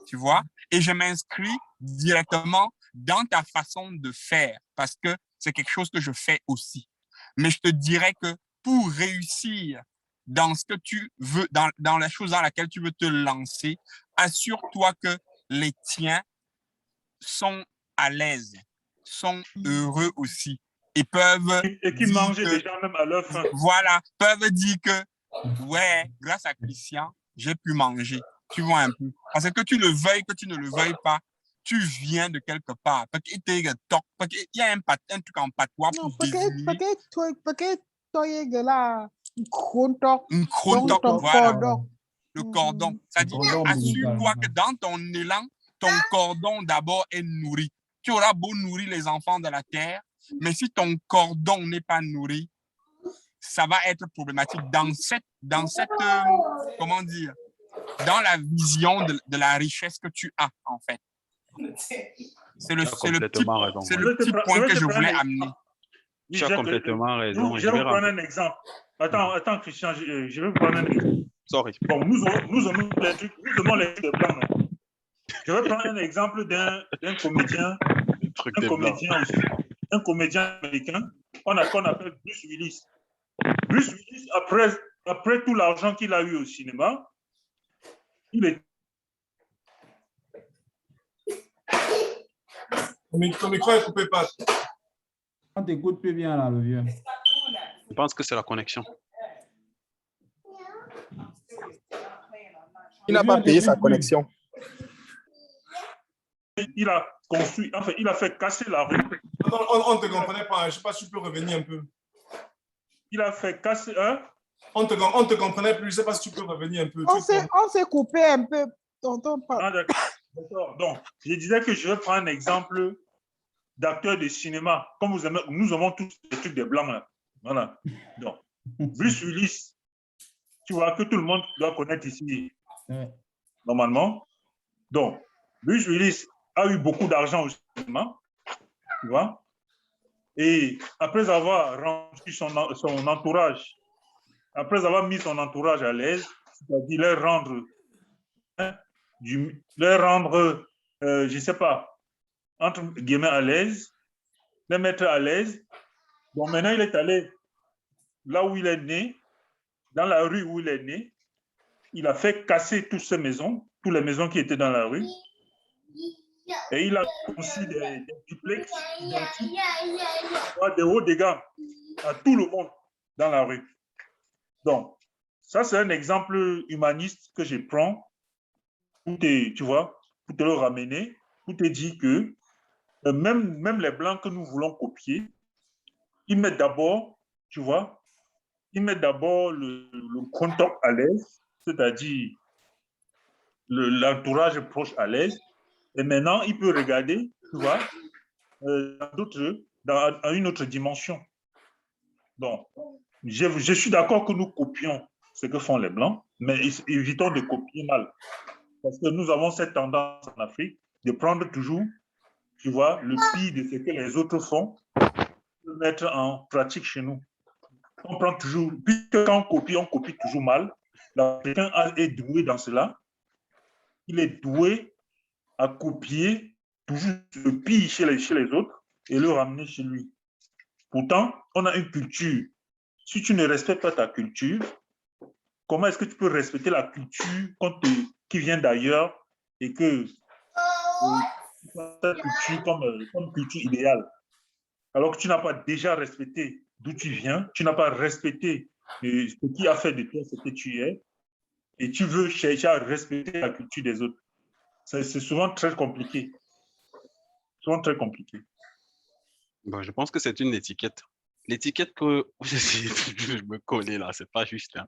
Tu vois? Et je m'inscris directement dans ta façon de faire parce que c'est quelque chose que je fais aussi. Mais je te dirais que pour réussir dans ce que tu veux, dans la chose dans laquelle tu veux te lancer, assure-toi que les tiens sont à l'aise, sont heureux aussi et peuvent
et qui mangeaient déjà même à leur faim.
Voilà, peuvent dire que ouais, grâce à Christian, j'ai pu manger. Tu vois un peu. Parce que tu le veuilles, que tu ne le veuilles pas, tu viens de quelque part. Parce qu'il y a un truc en patois pour désigner. Voilà. Le cordon. C'est-à-dire, assure-toi que dans ton élan, ton cordon d'abord est nourri. Tu auras beau nourrir les enfants de la terre, mais si ton cordon n'est pas nourri, ça va être problématique dans cette comment dire, dans la vision de la richesse que tu as, en fait. C'est le petit point que je voulais amener.
Tu as complètement raison.
Je vais vous prendre un exemple. Attends, Christian, je vais vous prendre un exemple.
Sorry.
Bon, nous aimons les trucs de blanc. Je vais prendre un exemple d'un comédien, un comédien américain qu'on appelle Bruce Willis. Bruce Willis, après tout l'argent qu'il a eu au cinéma, il est...
Ton micro est coupé, Pat.
On t'écoute plus bien, là, le vieux.
Je pense que c'est la connexion.
Il n'a pas payé sa connexion.
Il a construit, enfin, il a fait casser la rue.
Non, on ne te comprenait pas. Je ne sais pas si tu peux revenir un peu.
Il a fait casser...
On ne te comprenait plus. Je ne sais pas si tu peux revenir un peu.
On s'est coupé un peu.
Ah, d'accord. Donc, je disais que je vais prendre un exemple d'acteur de cinéma. Comme nous avons tous des trucs de blancs là. Voilà. Donc, Bruce Willis, tu vois que tout le monde doit connaître ici. Normalement. Donc, Bruce Willis a eu beaucoup d'argent au cinéma. Tu vois. Et après avoir rendu son entourage, après avoir mis son entourage à l'aise, c'est-à-dire leur rendre, je ne sais pas, entre guillemets à l'aise, les mettre à l'aise. Bon, maintenant, il est allé là où il est né, dans la rue où il est né. Il a fait casser toutes ces maisons, toutes les maisons qui étaient dans la rue. Et il a construit des duplex, des hauts de gamme à tout le monde dans la rue. Donc, ça, c'est un exemple humaniste que je prends pour tu vois, pour te le ramener, pour te dire que même les Blancs que nous voulons copier, ils mettent d'abord, tu vois, ils mettent d'abord le contact à l'aise, c'est-à-dire l'entourage proche à l'aise. Et maintenant, il peut regarder, tu vois, dans une autre dimension. Donc, je suis d'accord que nous copions ce que font les Blancs, mais évitons de copier mal. Parce que nous avons cette tendance en Afrique de prendre toujours, tu vois, le pire de ce que les autres font, de le mettre en pratique chez nous. On prend toujours, puisque quand on copie toujours mal. L'Africain est doué dans cela. Il est doué à copier toujours le pire chez les autres et le ramener chez lui. Pourtant, on a une culture. Si tu ne respectes pas ta culture, comment est-ce que tu peux respecter la culture qui vient d'ailleurs et que ta culture comme culture idéale? Alors que tu n'as pas déjà respecté d'où tu viens, tu n'as pas respecté ce qui a fait de toi ce que tu es, et tu veux chercher à respecter la culture des autres. C'est souvent très compliqué. Souvent très compliqué.
Bon, je pense que c'est une étiquette. L'étiquette que je me connais là, c'est pas juste. Hein.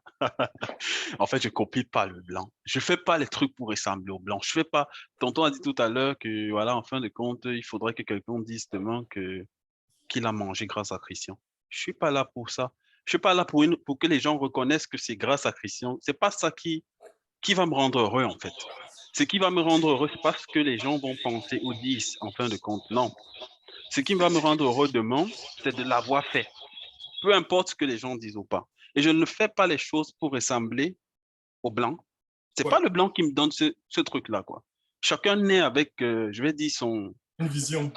En fait, je copie pas le blanc. Je fais pas les trucs pour ressembler au blanc. Je fais pas. Tonton a dit tout à l'heure que, voilà, en fin de compte, il faudrait que quelqu'un dise demain qu'il a mangé grâce à Christian. Je suis pas là pour ça. Je suis pas là pour que les gens reconnaissent que c'est grâce à Christian. C'est pas ça qui va me rendre heureux, en fait. Ce qui va me rendre heureux, c'est pas ce que les gens vont penser ou disent, en fin de compte. Non. Ce qui va me rendre heureux demain, c'est de l'avoir fait. Peu importe ce que les gens disent ou pas. Et je ne fais pas les choses pour ressembler au blanc. C'est pas le blanc qui me donne ce truc-là, quoi. Chacun naît avec, je vais dire,
une vision.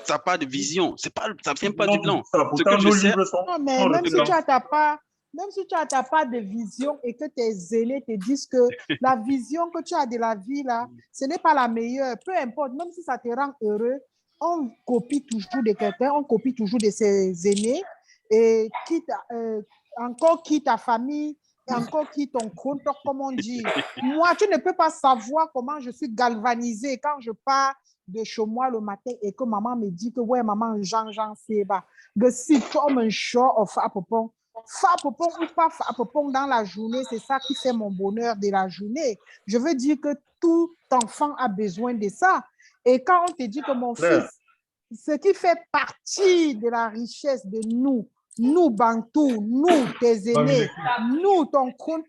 Ça n'a pas de vision. Ça ne vient pas du blanc.
Non, mais même si tu as ta part Même si tu n'as pas de vision et que tes aînés te disent que la vision que tu as de la vie, là, ce n'est pas la meilleure. Peu importe, même si ça te rend heureux, on copie toujours de quelqu'un, on copie toujours de ses aînés et encore qui ta famille, et encore qui ton compte, comme on dit. Moi, tu ne peux pas savoir comment je suis galvanisée quand je pars de chez moi le matin et que maman me dit que ouais, maman, Jean, c'est bas. Que si comme un show of apopon, Fapopon ou pas Fapopon dans la journée, c'est ça qui fait mon bonheur de la journée. Je veux dire que tout enfant a besoin de ça. Et quand on te dit que mon fils, ce qui fait partie de la richesse de nous Bantous, nous, tes aînés, nous, ton compte,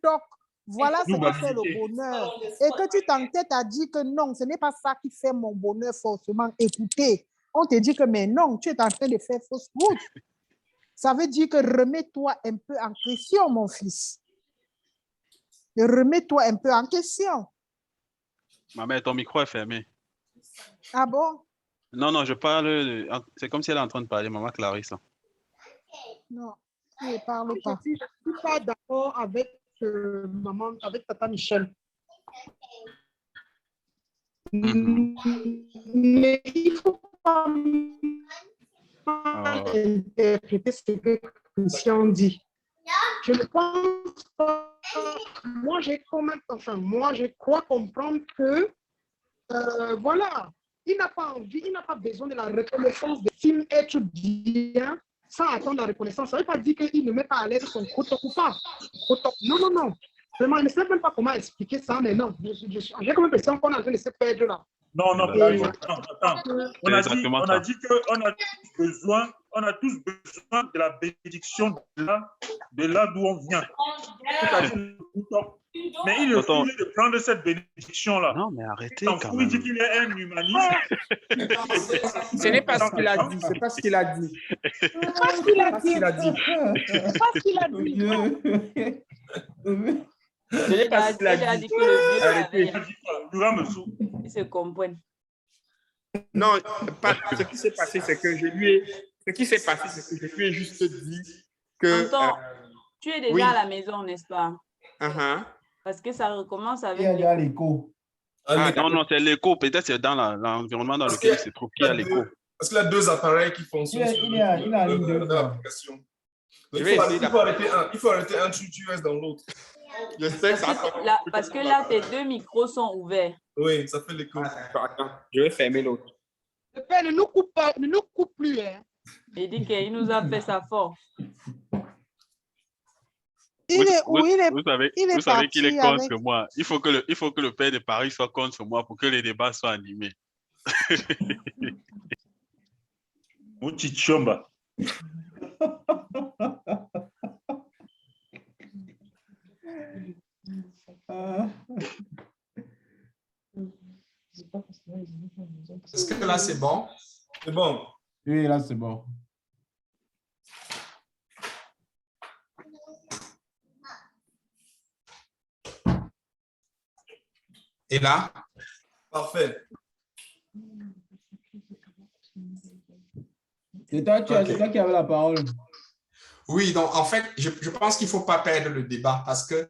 voilà ce qui fait le bonheur. Et que tu t'entêtes à dire que non, ce n'est pas ça qui fait mon bonheur forcément. Écoutez, on te dit que mais non, tu es en train de faire fausse route. Ça veut dire que remets-toi un peu en question, mon fils. Remets-toi un peu en question.
Maman, ton micro est fermé.
Ah bon?
Non, je parle. C'est comme si elle est en train de parler, maman Clarisse.
Non, tu ne parles pas. Je ne suis pas d'accord avec maman, avec Tata Michel. Mais il ne faut pas interpréter ce que Christian dit. Je ne pense pas. Moi, je crois comprendre que, voilà, il n'a pas envie, il n'a pas besoin de la reconnaissance de film être bien sans attendre la reconnaissance. Ça ne veut pas dire qu'il ne met pas à l'aise son crotok ou pas. Non. Vraiment, je ne sais même pas comment expliquer ça, mais non. J'ai comme l'impression qu'on est en train de se perdre là.
Non, attends. On a dit qu'on a tous besoin de la bénédiction de là d'où on vient. Mais il est obligé de prendre cette bénédiction-là.
Non, mais arrêtez.
Il dit qu'il est un humaniste.
Ce n'est pas ce qu'il a dit. C'est pas ce qu'il a dit.
C'est pas ce qu'il a dit. C'est pas ce qu'il a dit.
Ce n'est pas ce qu'il a dit.
Arrêtez. Ils se comprennent.
Non, ce qui s'est passé, c'est que je lui ai juste dit que...
tu es déjà à la maison, n'est-ce pas? Parce que ça recommence avec...
Il y a l'écho.
Non, c'est l'écho. Peut-être c'est dans l'environnement dans lequel il se trouve qu'il y a l'écho.
Parce qu'il y a deux appareils qui fonctionnent
Il a
l'application. Il faut arrêter un, tu restes dans l'autre.
Je sais que ça...
Parce que là, tes deux micros sont ouverts.
Oui, ça fait l'écho.
Attends, je vais fermer l'autre.
Le père ne nous coupe pas, ne nous coupe plus. Hein.
Il dit qu'il nous a fait ça fort.
Vous savez qu'il est contre moi. Il faut que le père de Paris soit contre moi pour que les débats soient animés.
Mon petit chomba.
Est-ce que là, c'est bon?
C'est bon.
Oui, là, c'est bon.
Et là?
Parfait.
C'est toi qui avais la parole.
Oui, donc en fait, je pense qu'il ne faut pas perdre le débat parce que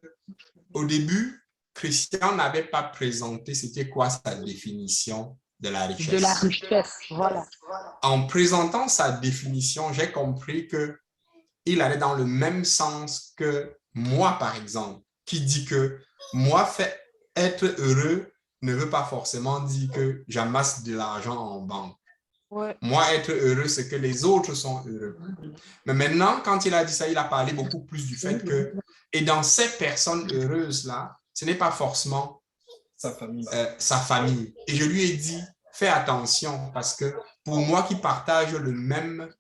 au début, Christian n'avait pas présenté c'était quoi sa définition de la richesse.
De la richesse, voilà.
En présentant sa définition, j'ai compris qu'il allait dans le même sens que moi, par exemple, qui dit que moi, être heureux ne veut pas forcément dire que j'amasse de l'argent en banque.
Ouais.
Moi, être heureux, c'est que les autres sont heureux. Mais maintenant, quand il a dit ça, il a parlé beaucoup plus du fait que, et dans ces personnes heureuses-là, ce n'est pas forcément sa famille. Et je lui ai dit, fais attention, parce que pour moi qui partage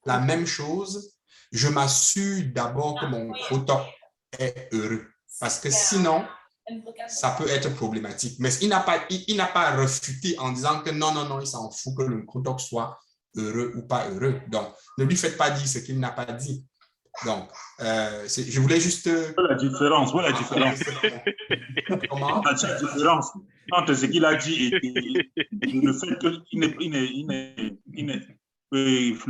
la même chose, je m'assure d'abord que mon crotok est heureux. Parce que sinon, ça peut être problématique. Mais il n'a pas refuté en disant que non, il s'en fout que le crotok soit heureux ou pas heureux. Donc, ne lui faites pas dire ce qu'il n'a pas dit. Donc, je voulais juste...
La différence. Comment? La différence entre ce qu'il a dit et le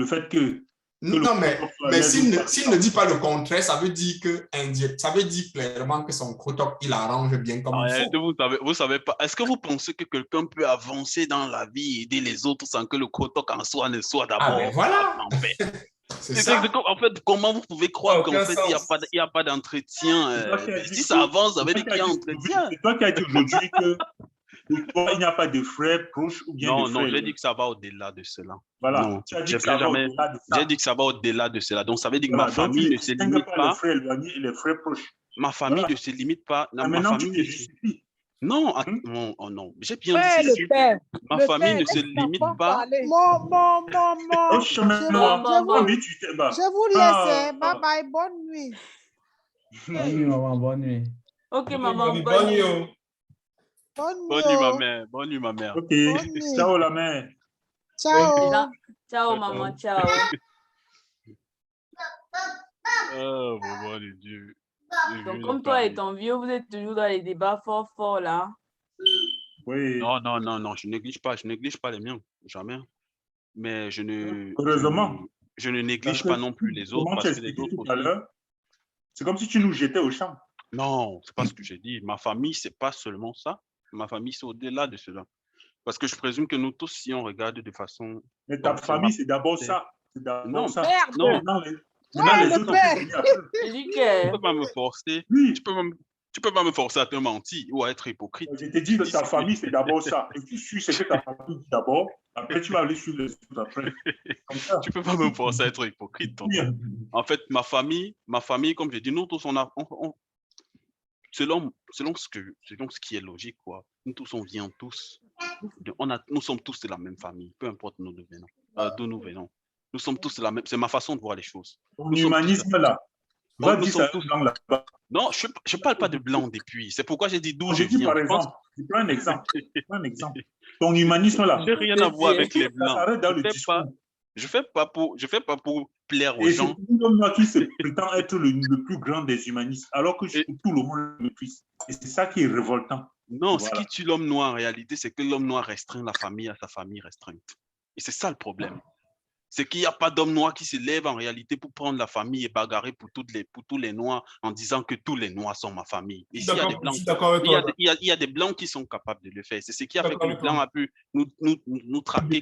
fait que
Non, mais s'il ne dit pas le contraire, ça veut dire clairement que son crotoc, il arrange bien comme il faut.
Vous savez pas. Est-ce que vous pensez que quelqu'un peut avancer dans la vie et aider les autres sans que le crotoc en soi ne soit d'abord?
Ah, ben voilà.
C'est ça. En fait, comment vous pouvez croire qu'en fait, il n'y a pas d'entretien? Si ça avance, ça veut dire qu'il y a entretien.
C'est toi qui as dit aujourd'hui que pour toi, il n'y a pas de frères proches ou bien de frères.
Non, j'ai dit que ça va au-delà de cela.
Voilà.
Non,
Tu as dit que ça va au-delà de ça.
J'ai dit que ça va au-delà de cela. Donc, ça veut dire que ma famille ne se limite pas.
Les frères éloignés et les frères proches.
Ma famille ne se limite pas.
Maintenant, tu te justifies.
Non, non, j'ai bien dit. Ma famille ne se limite pas.
Je vous laisse. Bye bye. Bonne nuit.
Bonne nuit, maman. Bonne nuit.
Ok, maman.
Bonne nuit.
Bonne nuit, ma mère. Bonne nuit, ma mère.
Ok. Ciao, la mère.
Ciao.
Ciao, maman. Ciao.
Oh, maman de Dieu.
Donc, comme toi et ton vieux, vous êtes toujours dans les débats forts là.
Oui.
Non, je néglige pas les miens, jamais. Mais je ne.
Heureusement.
Je ne néglige pas non plus les autres. Parce que les autres
tout à l'heure, c'est comme si tu nous jetais au champ.
Non, c'est pas ce que j'ai dit. Ma famille, c'est pas seulement ça. Ma famille, c'est au-delà de cela. Parce que je présume que nous tous, si on regarde de façon.
Mais ta famille, c'est d'abord ça. C'est d'abord ça.
Non.
Les autres,
tu peux pas me forcer.
Oui.
Tu peux pas me forcer à te mentir ou à être hypocrite.
Je t'ai dit que ta famille, c'est d'abord ça. Et tu suis ce que ta famille dit d'abord. Après, tu vas aller sur les autres après. Comme ça.
Tu peux pas me forcer à être hypocrite. En fait, ma famille, comme je dis, nous tous, selon ce qui est logique, quoi. Nous tous, on vient tous. Nous sommes tous de la même famille, peu importe d'où nous venons. Nous sommes tous de la même. C'est ma façon de voir les choses.
Ton humanisme là. Va dire ça blanc là-bas.
Non, je ne parle pas de blanc depuis. C'est pourquoi j'ai dit d'où je
viens. Par exemple, je prends un exemple. Ton humanisme là.
Je n'ai rien à voir avec les blancs. Je fais pas pour plaire aux gens.
C'est l'homme qui se prétend être le plus grand des humanistes, alors que tout le monde le maîtrise. Et c'est ça qui est révoltant.
Non, ce qui tue l'homme noir en réalité, c'est que l'homme noir restreint la famille à sa famille restreinte. Et c'est ça le problème. C'est qu'il n'y a pas d'homme noir qui se lève en réalité pour prendre la famille et bagarrer pour tous les noirs en disant que tous les noirs sont ma famille. Ici, il y a des blancs qui sont capables de le faire. C'est ce qui a fait que les blancs a pu nous traquer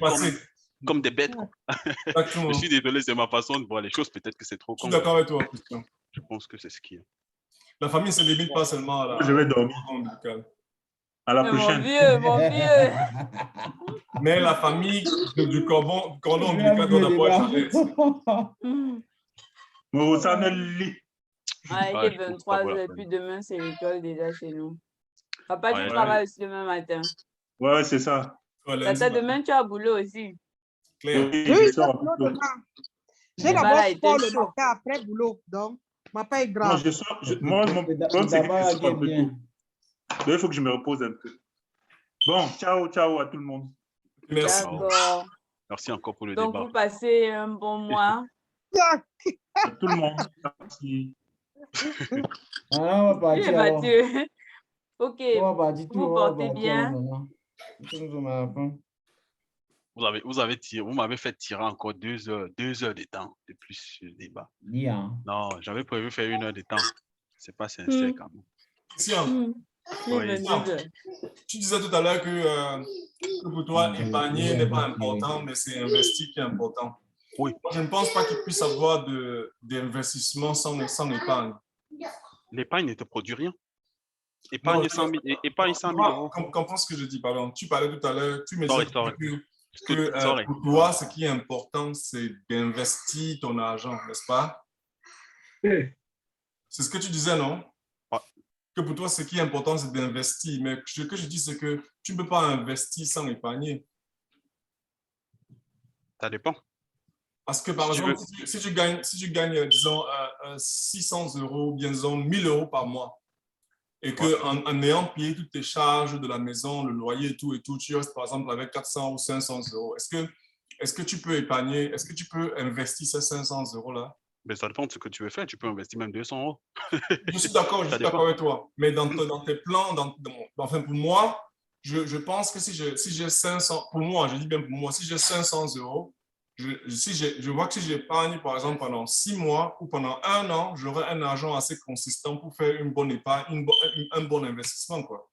comme des bêtes. Je suis désolé, c'est ma façon de voir les choses. Peut-être que c'est trop
compliqué. Je suis d'accord avec toi, Christian.
Je pense que c'est ce qui est.
La famille ne se limite pas seulement à la...
Je vais dormir. À la prochaine.
Mon vieux.
Mais la famille du cordon ombilical doit pas changer.
Il est 23h et puis demain, c'est l'école déjà chez nous. Papa, tu travailles aussi demain matin.
Ouais, c'est ça.
Tata, demain, tu as boulot aussi.
Oui, j'ai boulot demain. J'ai d'abord sport le matin après boulot, donc ma paix est grave.
Moi, mon problème, c'est que je sors un peu tôt. Il faut que je me repose un peu. Bon, ciao à tout le monde.
Merci.
Merci encore pour le débat.
Donc, vous passez un bon mois.
À tout le monde. Merci.
On va partir.
Mathieu. Ok, vous portez bien.
Vous m'avez fait tirer encore 2 heures de temps de plus sur le débat.
Yeah.
Non, j'avais prévu faire 1 heure de temps. C'est pas sincère quand même.
Christian, tu disais tout à l'heure que pour toi, épargner n'est pas important, mais c'est investir qui est important.
Oui.
Je ne pense pas qu'il puisse avoir d'investissement sans épargne.
L'épargne ne te produit rien. Épargne 100 000 euros.
Comprends ce que je dis, pardon. Tu parlais tout à l'heure, tu me disais que pour toi, ce qui est important, c'est d'investir ton argent, n'est-ce pas? C'est ce que tu disais, non? Que pour toi, ce qui est important, c'est d'investir. Mais ce que je dis, c'est que tu ne peux pas investir sans épargner.
Ça dépend.
Parce que, par exemple, si tu gagnes, disons, 600 euros, bien disons, 1 000 euros par mois, et qu'en ayant payé toutes tes charges de la maison, le loyer et tout, tu restes, par exemple, avec 400 ou 500 euros, est-ce que tu peux épargner, est-ce que tu peux investir ces 500 euros-là?
Mais ça dépend de ce que tu veux faire. Tu peux investir même 200 euros.
Je suis d'accord avec toi. Mais dans tes plans, enfin pour moi, je pense que si j'ai 500, pour moi, je dis bien pour moi, si j'ai 500 euros je vois que si j'épargne, par exemple, pendant 6 mois ou pendant 1 an, j'aurai un argent assez consistant pour faire une bonne épargne, un bon investissement, quoi.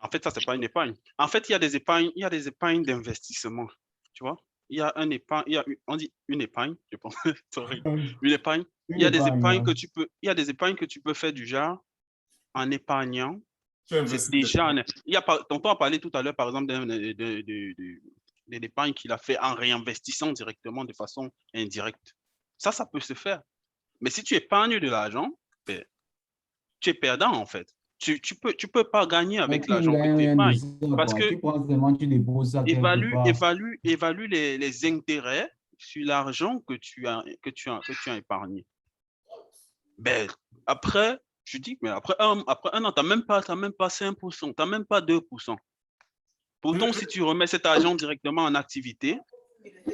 En fait, ça, c'est pas une épargne. En fait, il y a des épargnes d'investissement. Tu vois? Il y a un épargne, on dit une épargne, je pense. Sorry. Une épargne. Il y a des épargnes que tu peux faire du genre en épargnant. C'est déjà tonton a parlé tout à l'heure, par exemple, de l'épargne qu'il a fait en réinvestissant directement de façon indirecte. Ça peut se faire. Mais si tu épargnes de l'argent, ben, tu es perdant, en fait. Tu peux pas gagner avec l'argent que tu épargnes. Parce que évalue les intérêts sur l'argent que tu as épargné. Ben, après, je dis, mais après un an, tu n'as même pas 5%, tu n'as même pas 2%. Pourtant, si tu remets cet argent directement en activité,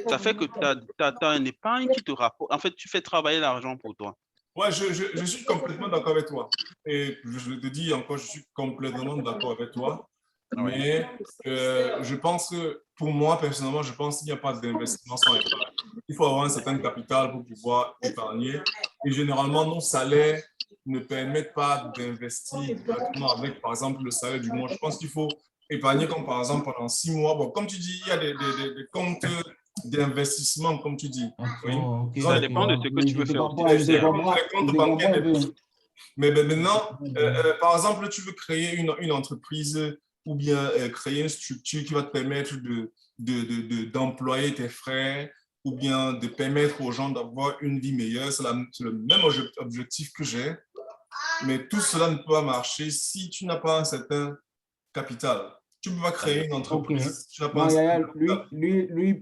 ça fait que tu as un épargne qui te rapporte. En fait, tu fais travailler l'argent pour toi.
Ouais, je suis complètement d'accord avec toi. Et je te dis encore, je suis complètement d'accord avec toi. Mais je pense que, pour moi, personnellement, je pense qu'il n'y a pas d'investissement sans épargne. Il faut avoir un certain capital pour pouvoir épargner. Et généralement, nos salaires ne permettent pas d'investir directement avec, par exemple, le salaire du mois. Je pense qu'il faut épargner, comme par exemple pendant 6 mois. Bon, comme tu dis, il y a des comptes d'investissement, comme tu dis. Oui.
Ça dépend de ce que tu veux faire.
Mais maintenant, par exemple, tu veux créer une entreprise ou bien créer une structure qui va te permettre d'employer tes frères ou bien de permettre aux gens d'avoir une vie meilleure. C'est le même objectif que j'ai. Mais tout cela ne peut pas marcher si tu n'as pas un certain capital. Tu peux pas créer une entreprise. Tu n'as pas un certain capital.
Lui,